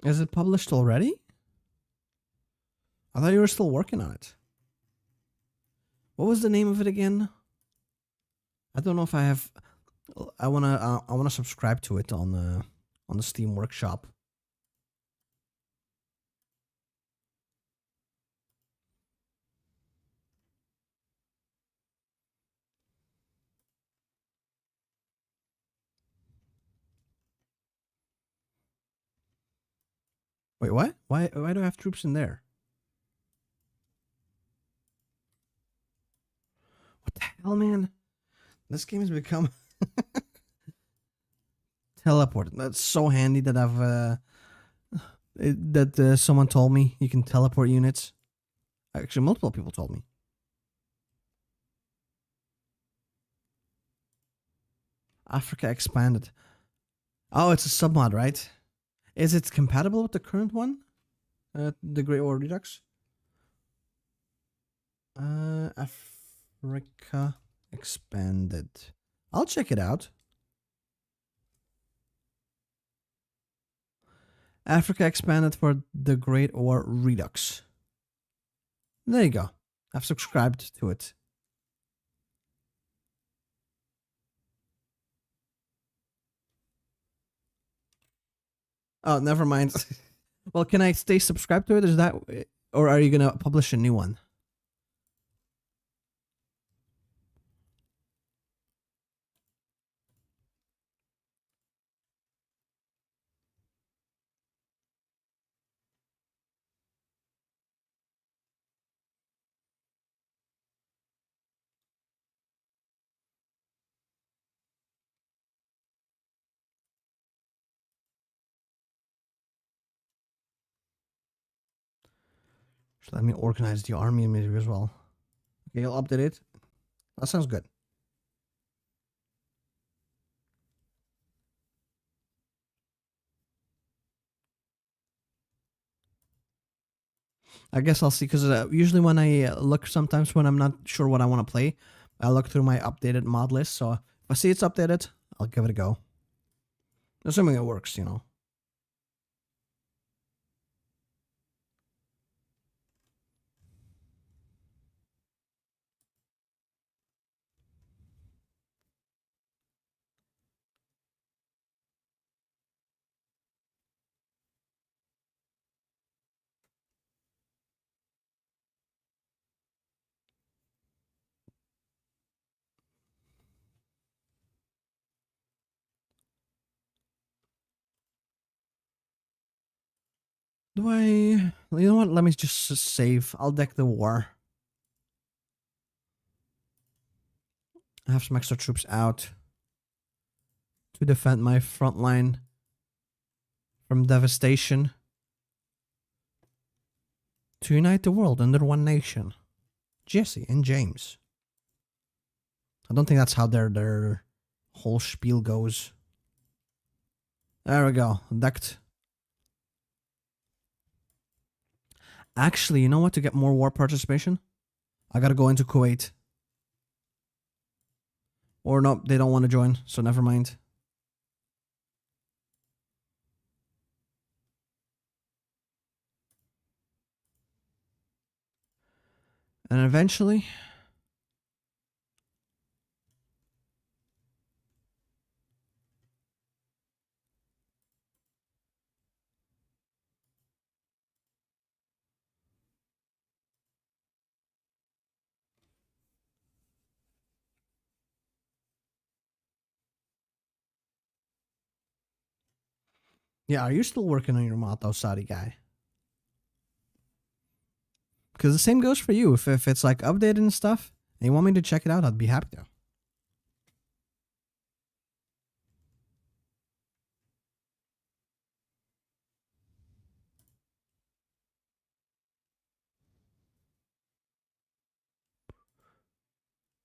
Is it published already? I thought you were still working on it. What was the name of it again? I don't know if I have. I wanna subscribe to it on the Steam Workshop. Wait, what? Why do I have troops in there? What the hell, man? This game has become teleport. That's so handy that someone told me you can teleport units. Actually, multiple people told me. Africa expanded. Oh, it's a submod, right? Is it compatible with the current one? The Great War Redux? Africa expanded. I'll check it out. Africa expanded for the Great War Redux. There you go. I've subscribed to it. Oh, never mind. Well, can I stay subscribed to it? Is that, or are you gonna publish a new one? So let me organize the army maybe as well. Okay, I'll update it. That sounds good. I guess I'll see, because usually when I look, sometimes when I'm not sure what I want to play, I look through my updated mod list. So if I see it's updated, I'll give it a go. Assuming it works, you know. Do I? You know what? Let me just save. I'll deck the war. I have some extra troops out to defend my front line from devastation. To unite the world under one nation. Jesse and James. I don't think that's how their whole spiel goes. There we go. Decked. Actually, you know what? To get more war participation, I gotta go into Kuwait. Or no, they don't want to join, so never mind. And eventually, yeah, are you still working on your motto, Saudi guy? Because the same goes for you. If it's like updated and stuff, and you want me to check it out, I'd be happy to.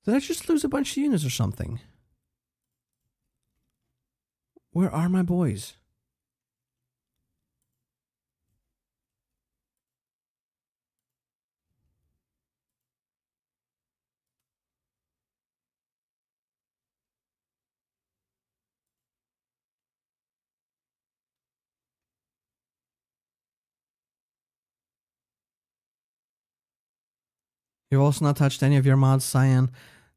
Did I just lose a bunch of units or something? Where are my boys? You've also not touched any of your mods, Cyan.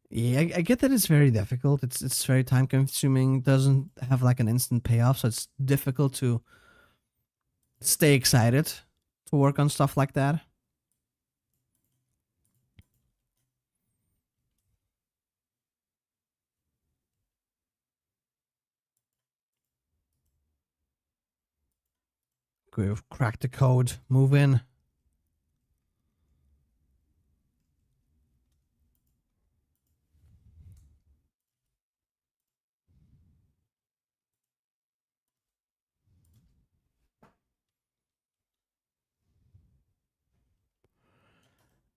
Yeah, I get that it's very difficult. It's very time consuming. Doesn't have like an instant payoff, so it's difficult to stay excited to work on stuff like that. We've cracked the code. Move in.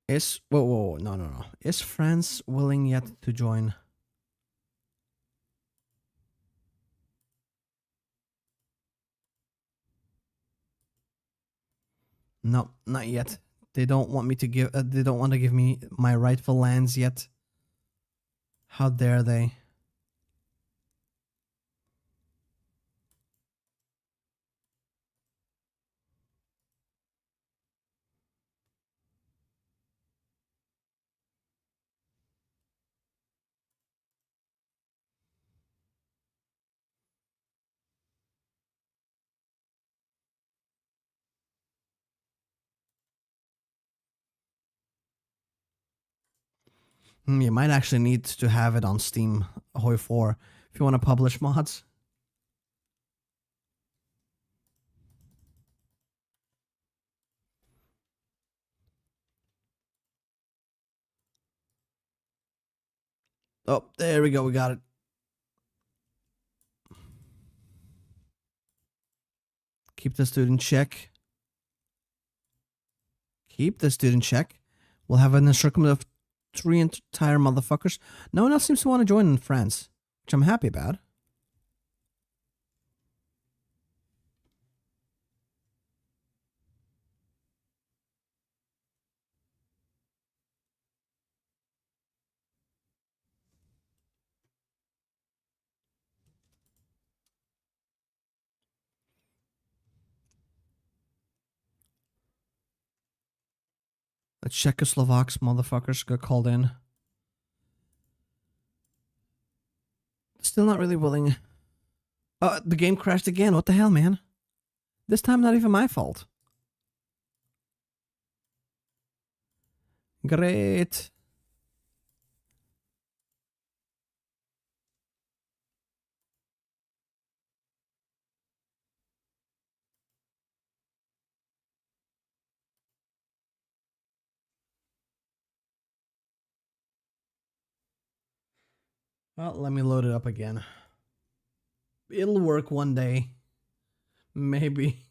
Is whoa, no. Is France willing yet to join? No, not yet. They don't want me to give. They don't want to give me my rightful lands yet. How dare they? You might actually need to have it on Steam, HOI4, if you want to publish mods. Oh, there we go. We got it. Keep the student check. Keep the student check. We'll have an encirclement of 3 entire motherfuckers. No one else seems to want to join in France, which I'm happy about. The Czechoslovaks motherfuckers got called in. Still not really willing. The game crashed again. What the hell, man? This time, not even my fault. Great. Well, let me load it up again. It'll work one day. Maybe.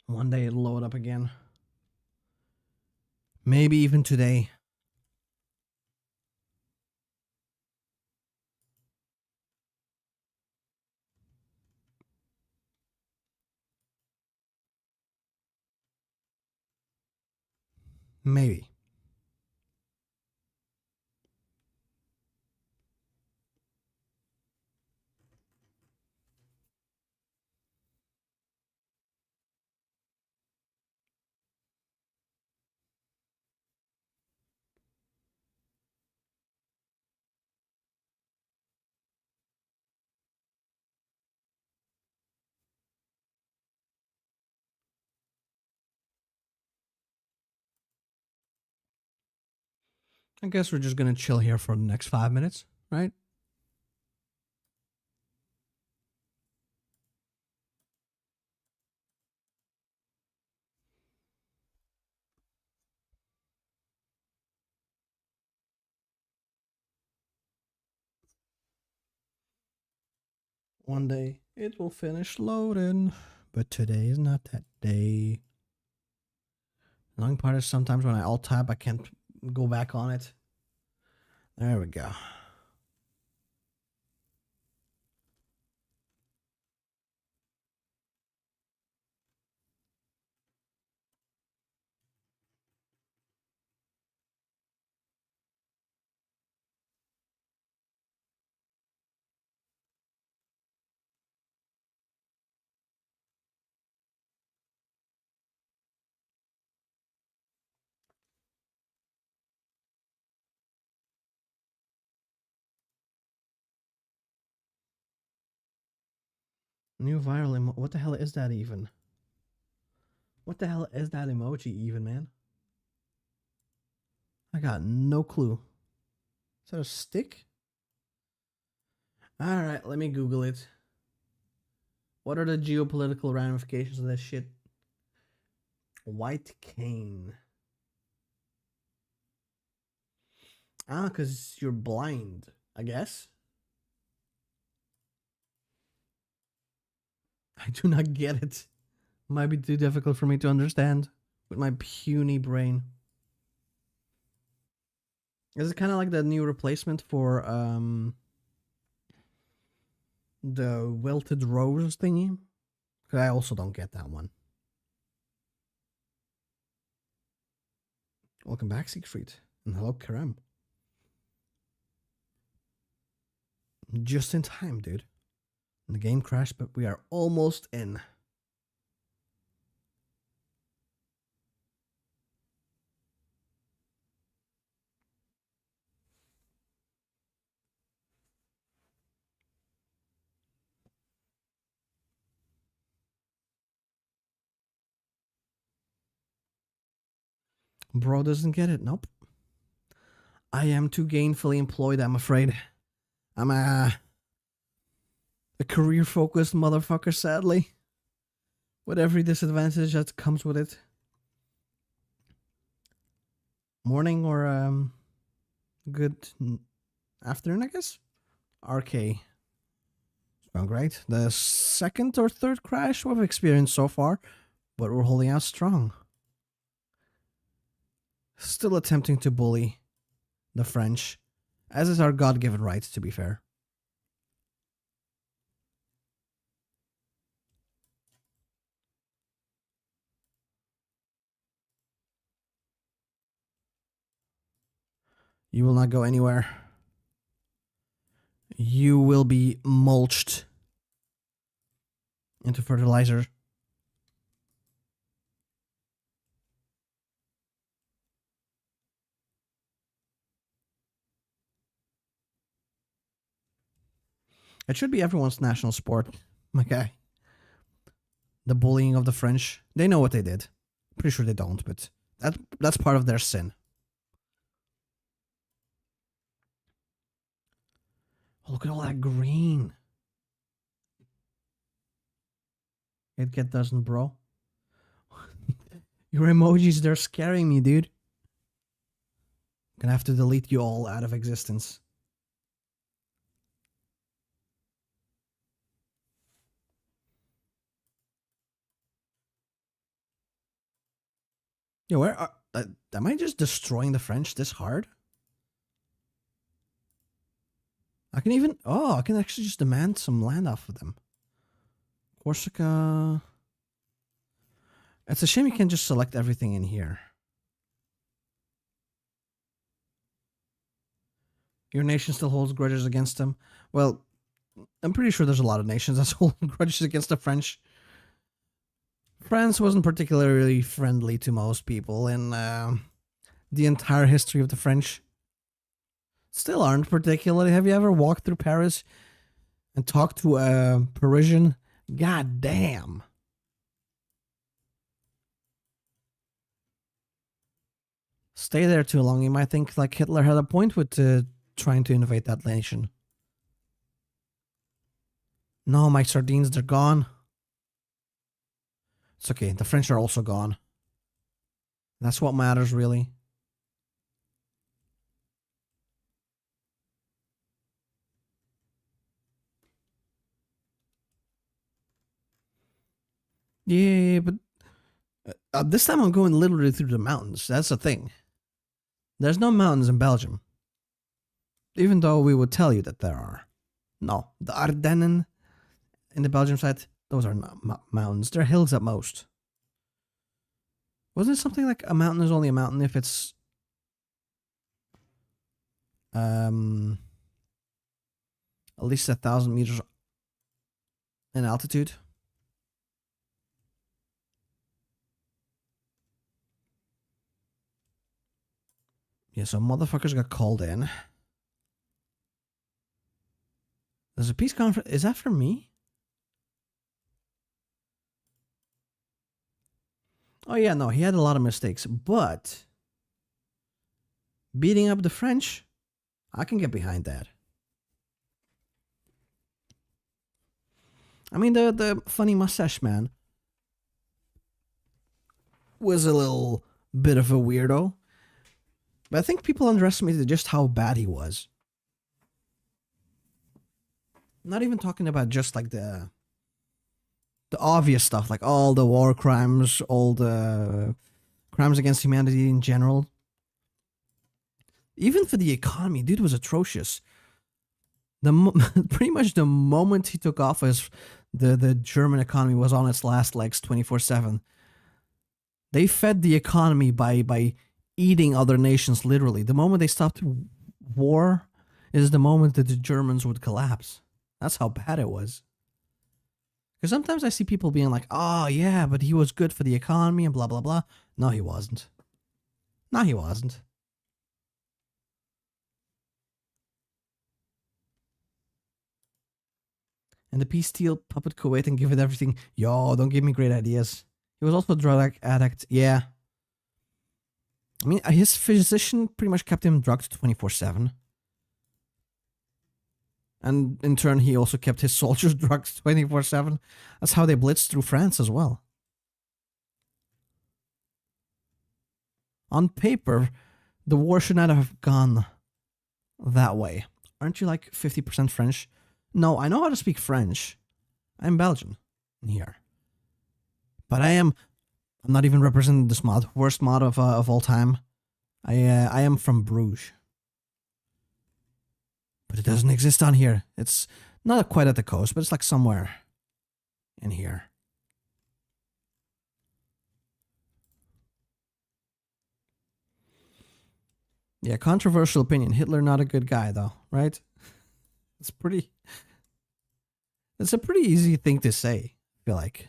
One day it'll load up again. Maybe even today. Maybe. I guess we're just gonna chill here for the next 5 minutes, right? One day it will finish loading, but today is not that day. The annoying part is sometimes when I alt tab, I can't go back on it. There we go. New viral what the hell is that even? What the hell is that emoji even, man? I got no clue. Is that a stick? Alright, let me Google it. What are the geopolitical ramifications of this shit? White cane. Ah, because you're blind, I guess. I do not get it. Might be too difficult for me to understand with my puny brain. Is it kind of like the new replacement for the wilted rose thingy? Because I also don't get that one. Welcome back, Siegfried. And hello, Karam. Just in time, dude. The game crashed, but we are almost in. Bro doesn't get it. Nope. I am too gainfully employed, I'm afraid. I'm a career focused motherfucker, sadly. With every disadvantage that comes with it. Morning or good afternoon, I guess. RK. It's going great. The second or third crash we've experienced so far, but we're holding out strong. Still attempting to bully the French, as is our God-given right, to be fair. You will not go anywhere. You will be mulched into fertilizer. It should be everyone's national sport, my guy. The bullying of the French. They know what they did. Pretty sure they don't, but that's part of their sin. Oh, look at all that green. It doesn't, bro. Your emojis, they're scaring me, dude. Gonna have to delete you all out of existence. Yo, where are... am I just destroying the French this hard? I can even... Oh, I can actually just demand some land off of them. Corsica... It's a shame you can't just select everything in here. Your nation still holds grudges against them. Well, I'm pretty sure there's a lot of nations that hold grudges against the French. France wasn't particularly friendly to most people in the entire history of the French. Still aren't particularly. Have you ever walked through Paris and talked to a Parisian? God damn. Stay there too long, you might think like Hitler had a point with trying to invade that nation. No, my sardines, they're gone. It's okay, the French are also gone. That's what matters, really. Yeah, but this time I'm going literally through the mountains. That's the thing. There's no mountains in Belgium. Even though we would tell you that there are. No, the Ardennen in the Belgium side, those are not mountains. They're hills at most. Wasn't it something like a mountain is only a mountain if it's at least 1,000 meters in altitude? Yeah, so motherfuckers got called in. There's a peace conference. Is that for me? Oh, yeah, no, he had a lot of mistakes. But beating up the French, I can get behind that. I mean, the funny mustache man was a little bit of a weirdo. But I think people underestimated just how bad he was. Not even talking about just like the obvious stuff, like all the war crimes, all the crimes against humanity in general. Even for the economy, dude was atrocious. Pretty much the moment he took office, the German economy was on its last legs 24/7. They fed the economy by eating other nations, literally. The moment they stopped war is the moment that the Germans would collapse. That's how bad it was. Because sometimes I see people being like, oh, yeah, but he was good for the economy and blah, blah, blah. No, he wasn't. No, he wasn't. And the peace deal puppet Kuwait and give it everything. Yo, don't give me great ideas. He was also a drug addict. Yeah. I mean, his physician pretty much kept him drugged 24/7. And in turn, he also kept his soldiers drugged 24/7. That's how they blitzed through France as well. On paper, the war should not have gone that way. Aren't you like 50% French? No, I know how to speak French. I'm Belgian here. But I'm not even representing this mod. Worst mod of all time. I am from Bruges. But it doesn't exist on here. It's not quite at the coast, but it's like somewhere in here. Yeah, controversial opinion. Hitler not a good guy though, right? It's pretty. It's a pretty easy thing to say. I feel like.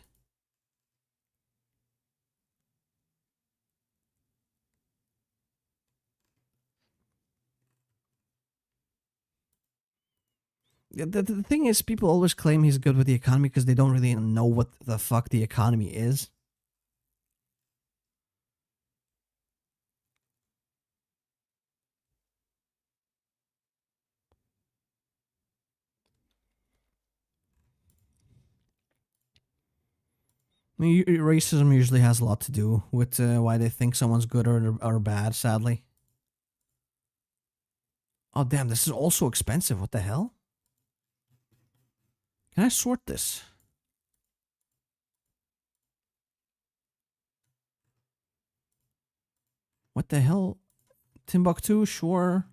Yeah, the thing is, people always claim he's good with the economy because they don't really know what the fuck the economy is. I mean, racism usually has a lot to do with why they think someone's good or bad, sadly. Oh, damn, this is also expensive. What the hell? Can I sort this? What the hell? Timbuktu, sure.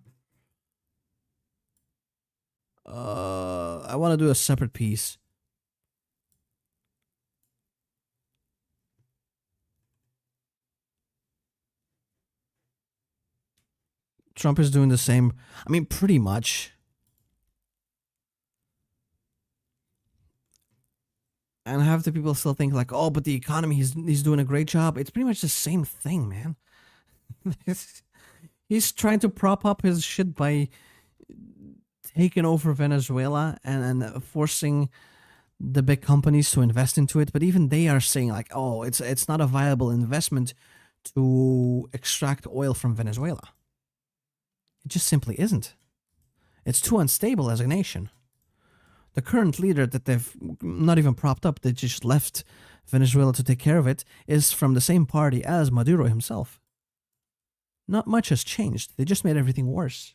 I want to do a separate piece. Trump is doing the same. I mean, pretty much. And half the people still think like, oh, but the economy, he's doing a great job. It's pretty much the same thing, man. He's trying to prop up his shit by taking over Venezuela and forcing the big companies to invest into it. But even they are saying like, oh, it's not a viable investment to extract oil from Venezuela. It just simply isn't. It's too unstable as a nation. The current leader that they've not even propped up, they just left Venezuela to take care of it, is from the same party as Maduro himself. Not much has changed. They just made everything worse.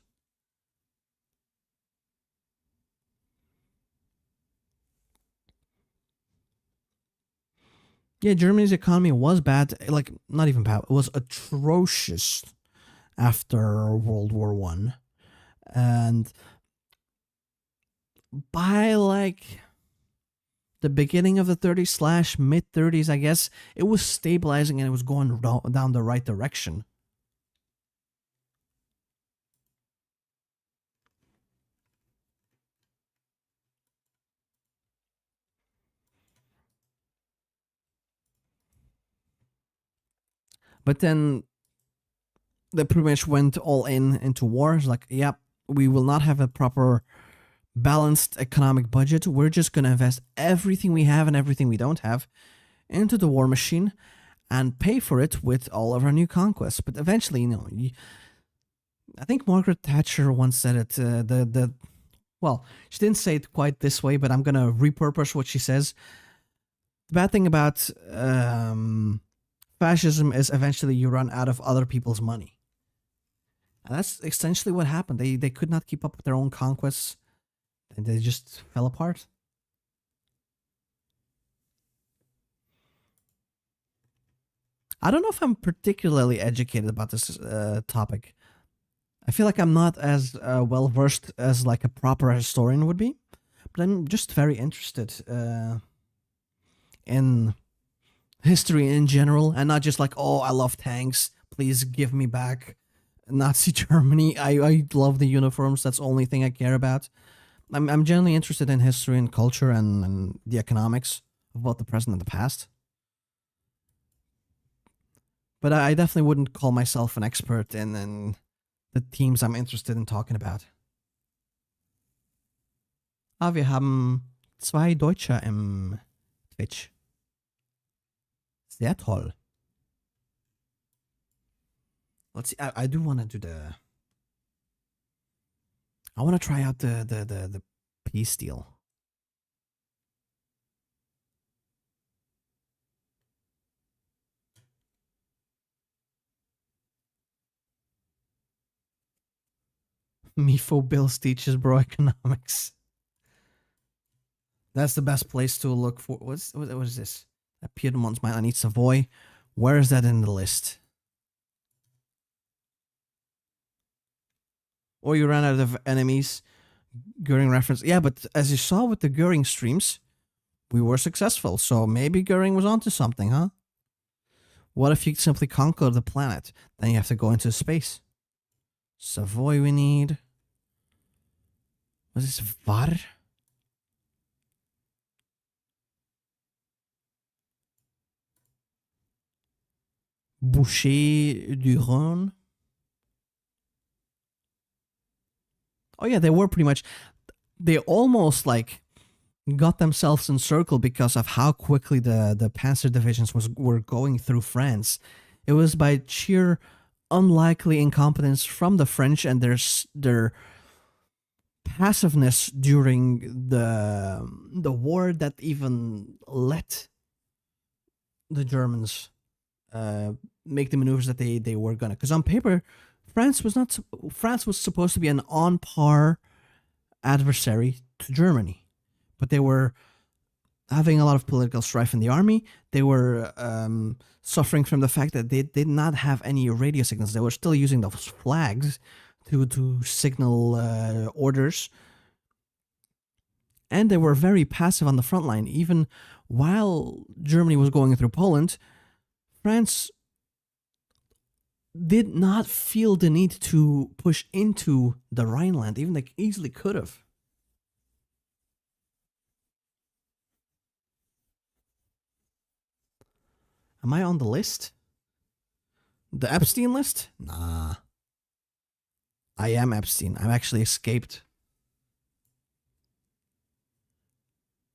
Yeah, Germany's economy was bad. Like, not even bad. It was atrocious after World War One, and by like the beginning of the 30s slash mid 30s, I guess it was stabilizing and it was going down the right direction. But then they pretty much went all into war. It's like, yep, we will not have a proper balanced economic budget. We're just going to invest everything we have and everything we don't have into the war machine and pay for it with all of our new conquests. But eventually, I think Margaret Thatcher once said it. Well, she didn't say it quite this way, but I'm gonna repurpose what she says. The bad thing about fascism is eventually you run out of other people's money. And that's essentially what happened. They could not keep up with their own conquests, and they just fell apart. I don't know if I'm particularly educated about this topic. I feel like I'm not as well versed as like a proper historian would be, but I'm just very interested in history in general, and not just like, oh, I love tanks. Please give me back Nazi Germany. I love the uniforms. That's the only thing I care about. I'm generally interested in history and culture and the economics of both the present and the past. But I definitely wouldn't call myself an expert in the teams I'm interested in talking about. Ah, wir haben zwei Deutsche im Twitch. Sehr toll. Let's see. I do want to do the. I want to try out the peace deal. Mifo Bills teaches bro economics. That's the best place to look for. What is this? Piedmont's mine. I need Savoy. Where is that in the list? Or you ran out of enemies. Goering reference. Yeah, but as you saw with the Goering streams, we were successful. So maybe Goering was onto something, huh? What if you simply conquer the planet? Then you have to go into space. Savoy we need. Was this Var? Boucher du Rhône. Oh yeah, they were pretty much. They almost like got themselves encircled because of how quickly the Panzer divisions were going through France. It was by sheer unlikely incompetence from the French and their passiveness during the war that even let the Germans make the maneuvers that they were gonna. Because on paper, France was supposed to be an on par adversary to Germany, but they were having a lot of political strife in the army. They were suffering from the fact that they did not have any radio signals. They were still using those flags to signal orders. And they were very passive on the front line. Even while Germany was going through Poland, France did not feel the need to push into the Rhineland, even they easily could have. Am I on the list? The Epstein list? Nah. I am Epstein. I've actually escaped.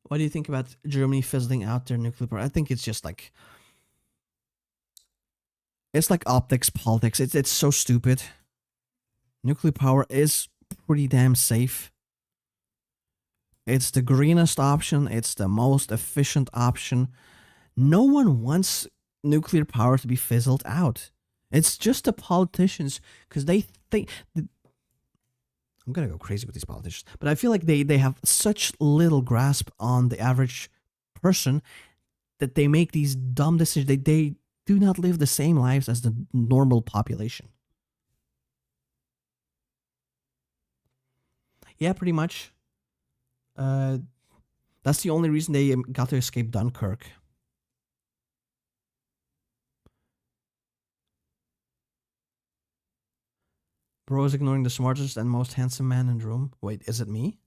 What do you think about Germany fizzling out their nuclear power? I think it's just like... It's like optics, politics. It's so stupid. Nuclear power is pretty damn safe. It's the greenest option. It's the most efficient option. No one wants nuclear power to be fizzled out. It's just the politicians, because they think... I'm going to go crazy with these politicians, but I feel like they have such little grasp on the average person that they make these dumb decisions. They do not live the same lives as the normal population. Yeah, pretty much. That's the only reason they got to escape Dunkirk. Bro is ignoring the smartest and most handsome man in the room. Wait, is it me?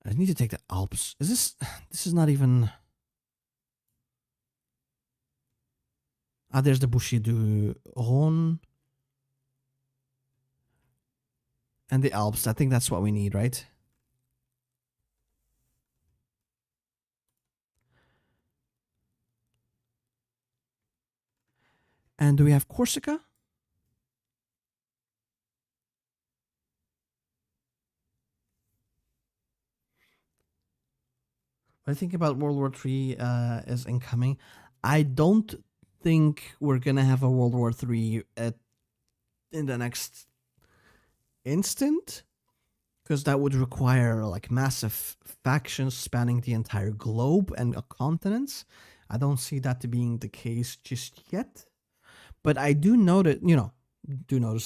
I need to take the Alps. Is this... This is not even... Ah, there's the Boucher du Rhône. And the Alps. I think that's what we need, right? And do we have Corsica? I think about World War III is incoming. I don't think we're gonna have a World War III in the next instant, because that would require like massive factions spanning the entire globe and a continent. I don't see that to being the case just yet, but I do notice,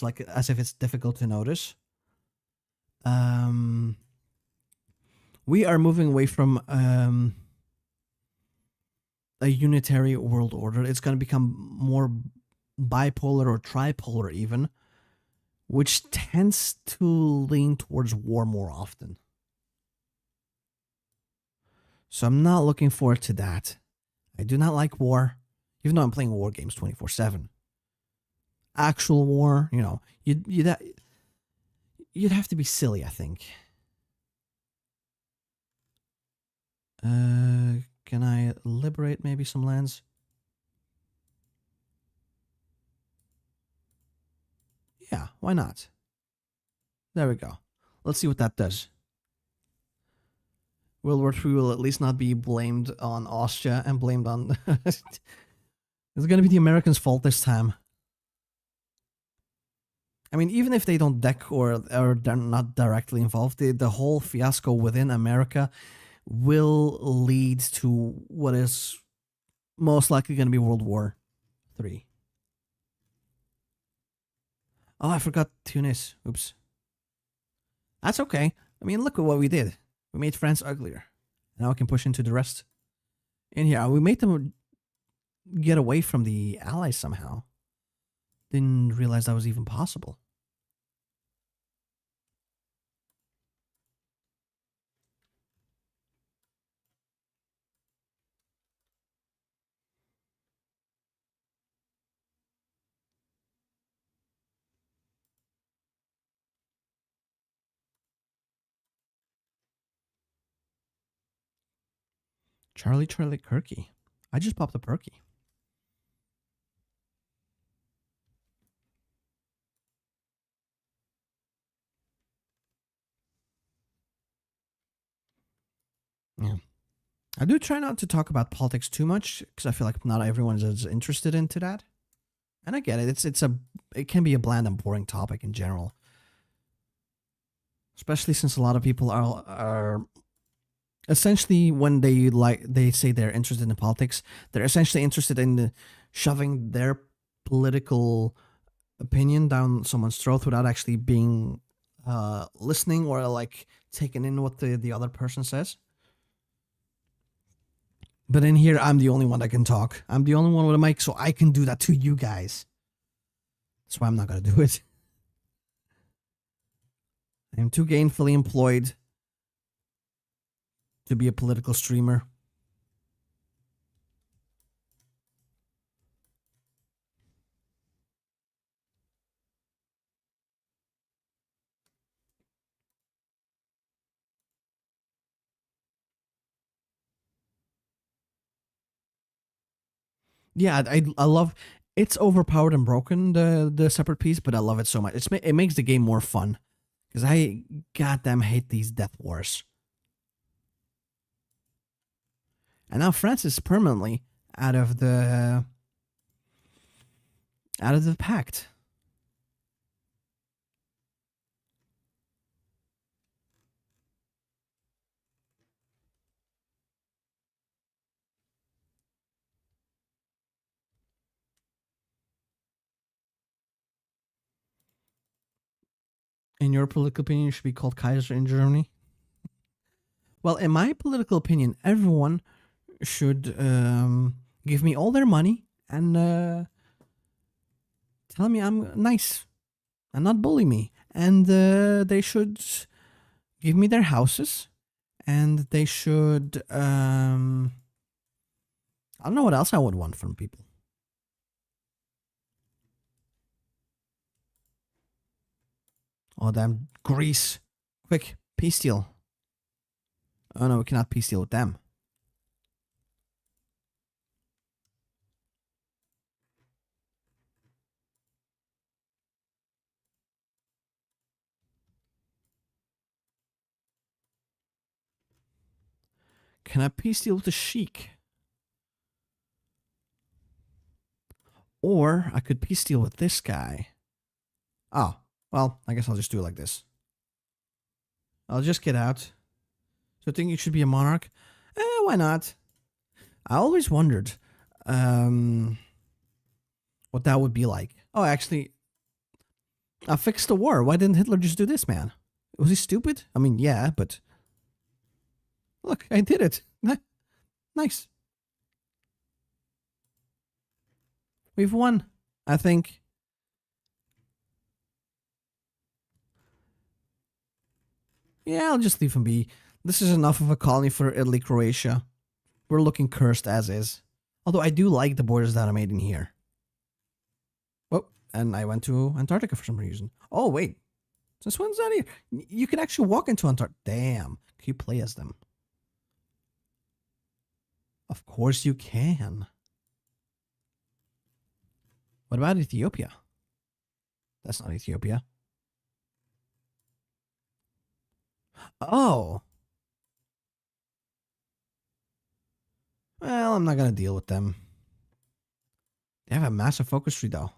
like as if it's difficult to notice. We are moving away from a unitary world order. It's going to become more bipolar or tripolar even, which tends to lean towards war more often. So I'm not looking forward to that. I do not like war, even though I'm playing war games 24/7. Actual war, you'd have to be silly, I think. Can I liberate maybe some lands? Yeah, why not? There we go. Let's see what that does. World War III will at least not be blamed on Austria and blamed on... It's going to be the Americans' fault this time. I mean, even if they don't deck or they're not directly involved, the whole fiasco within America will lead to what is most likely going to be World War III. Oh, I forgot Tunis. Oops. That's okay. I mean, look at what we did. We made France uglier. And now we can push into the rest in here. We made them get away from the allies somehow. Didn't realize that was even possible. Charlie Kirky. I just popped a perky. Yeah. I do try not to talk about politics too much because I feel like not everyone is as interested into that. And I get it. It can be a bland and boring topic in general. Especially since a lot of people are essentially, when they say they're interested in politics, they're essentially interested in shoving their political opinion down someone's throat without actually being listening or like taking in what the other person says. But in here, I'm the only one that can talk. I'm the only one with a mic, so I can do that to you guys. That's why I'm not going to do it. I'm too gainfully employed to be a political streamer. Yeah, I love. It's overpowered and broken, the separate piece, but I love it so much. It makes the game more fun because I goddamn hate these death wars. And now France is permanently out of the pact. In your political opinion, it should be called Kaiser in Germany. Well, in my political opinion, everyone should give me all their money and tell me I'm nice and not bully me. And they should give me their houses, and they should. I don't know what else I would want from people. Oh, damn. Greece. Quick, peace deal. Oh, no, we cannot peace deal with them. Can I peace deal with the Sheik? Or I could peace deal with this guy. Oh, well, I guess I'll just do it like this. I'll just get out. So I think you should be a monarch? Why not? I always wondered what that would be like. Oh, actually, I fixed the war. Why didn't Hitler just do this, man? Was he stupid? I mean, yeah, but look, I did it. Nice. We've won, I think. Yeah, I'll just leave him be. This is enough of a colony for Italy, Croatia. We're looking cursed as is. Although I do like the borders that I made in here. Oh, and I went to Antarctica for some reason. Oh, wait. Since when's that here? You can actually walk into Antarctica. Damn. Can you play as them? Of course you can. What about Ethiopia? That's not Ethiopia. Oh. Well, I'm not going to deal with them. They have a massive focus tree, though.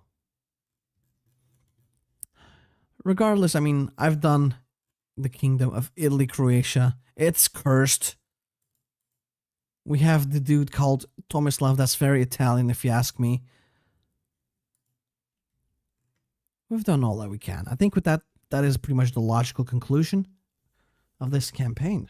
Regardless, I mean, I've done the Kingdom of Italy, Croatia. It's cursed. We have the dude called Tomislav. That's very Italian, if you ask me. We've done all that we can. I think with that is pretty much the logical conclusion of this campaign.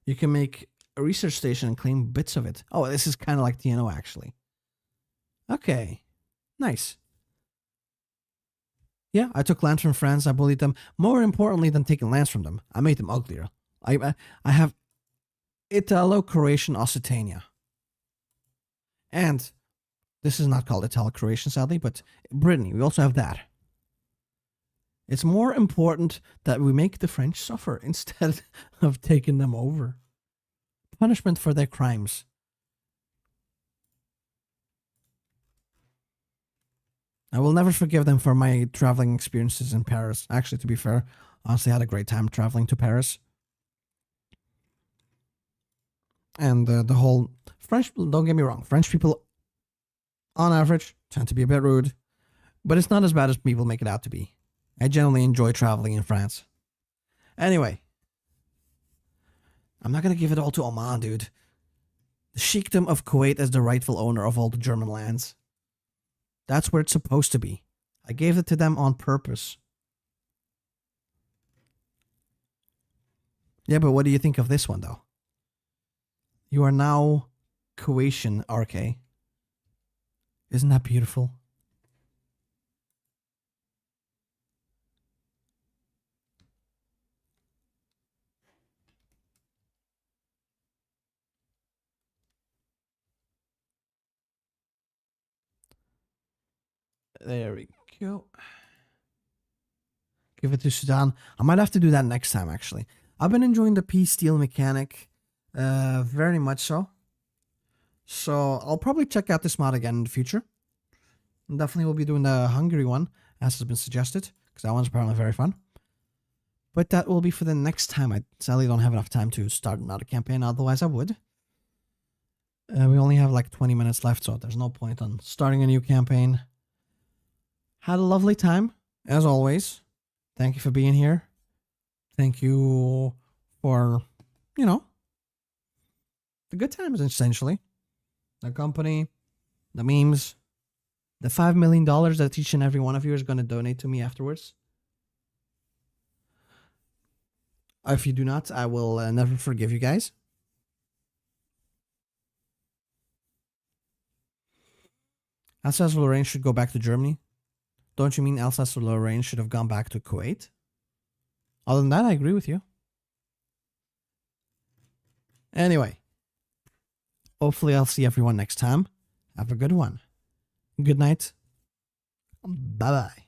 You can make a research station and claim bits of it. Oh, this is kind of like TNO, actually. Okay. Nice. Yeah, I took lands from France. I bullied them. More importantly than taking lands from them, I made them uglier. I have Italo-Croatian Occitania. And this is not called Italo-Croatian, sadly, but Brittany, we also have that. It's more important that we make the French suffer instead of taking them over. Punishment for their crimes. I will never forgive them for my traveling experiences in Paris. Actually, to be fair, honestly, I had a great time traveling to Paris. And the whole French, don't get me wrong, French people, on average, tend to be a bit rude. But it's not as bad as people make it out to be. I generally enjoy traveling in France. Anyway. I'm not going to give it all to Oman, dude. The Sheikhdom of Kuwait is the rightful owner of all the German lands. That's where it's supposed to be. I gave it to them on purpose. Yeah, but what do you think of this one, though? You are now Croatian RK. Isn't that beautiful? There we go. Give it to Sudan. I might have to do that next time, actually. I've been enjoying the peace steel mechanic. Very much so. So I'll probably check out this mod again in the future. And definitely will be doing the Hungary one, as has been suggested, because that one's apparently very fun. But that will be for the next time. I sadly don't have enough time to start another campaign, otherwise I would. We only have like 20 minutes left, so there's no point on starting a new campaign. Had a lovely time, as always. Thank you for being here. Thank you for, you know, the good times, essentially. The company, the memes, the $5 million that each and every one of you is going to donate to me afterwards. If you do not, I will never forgive you guys. Alsace-Lorraine should go back to Germany. Don't you mean Alsace-Lorraine should have gone back to Kuwait? Other than that, I agree with you. Anyway, hopefully I'll see everyone next time. Have a good one. Good night. Bye-bye.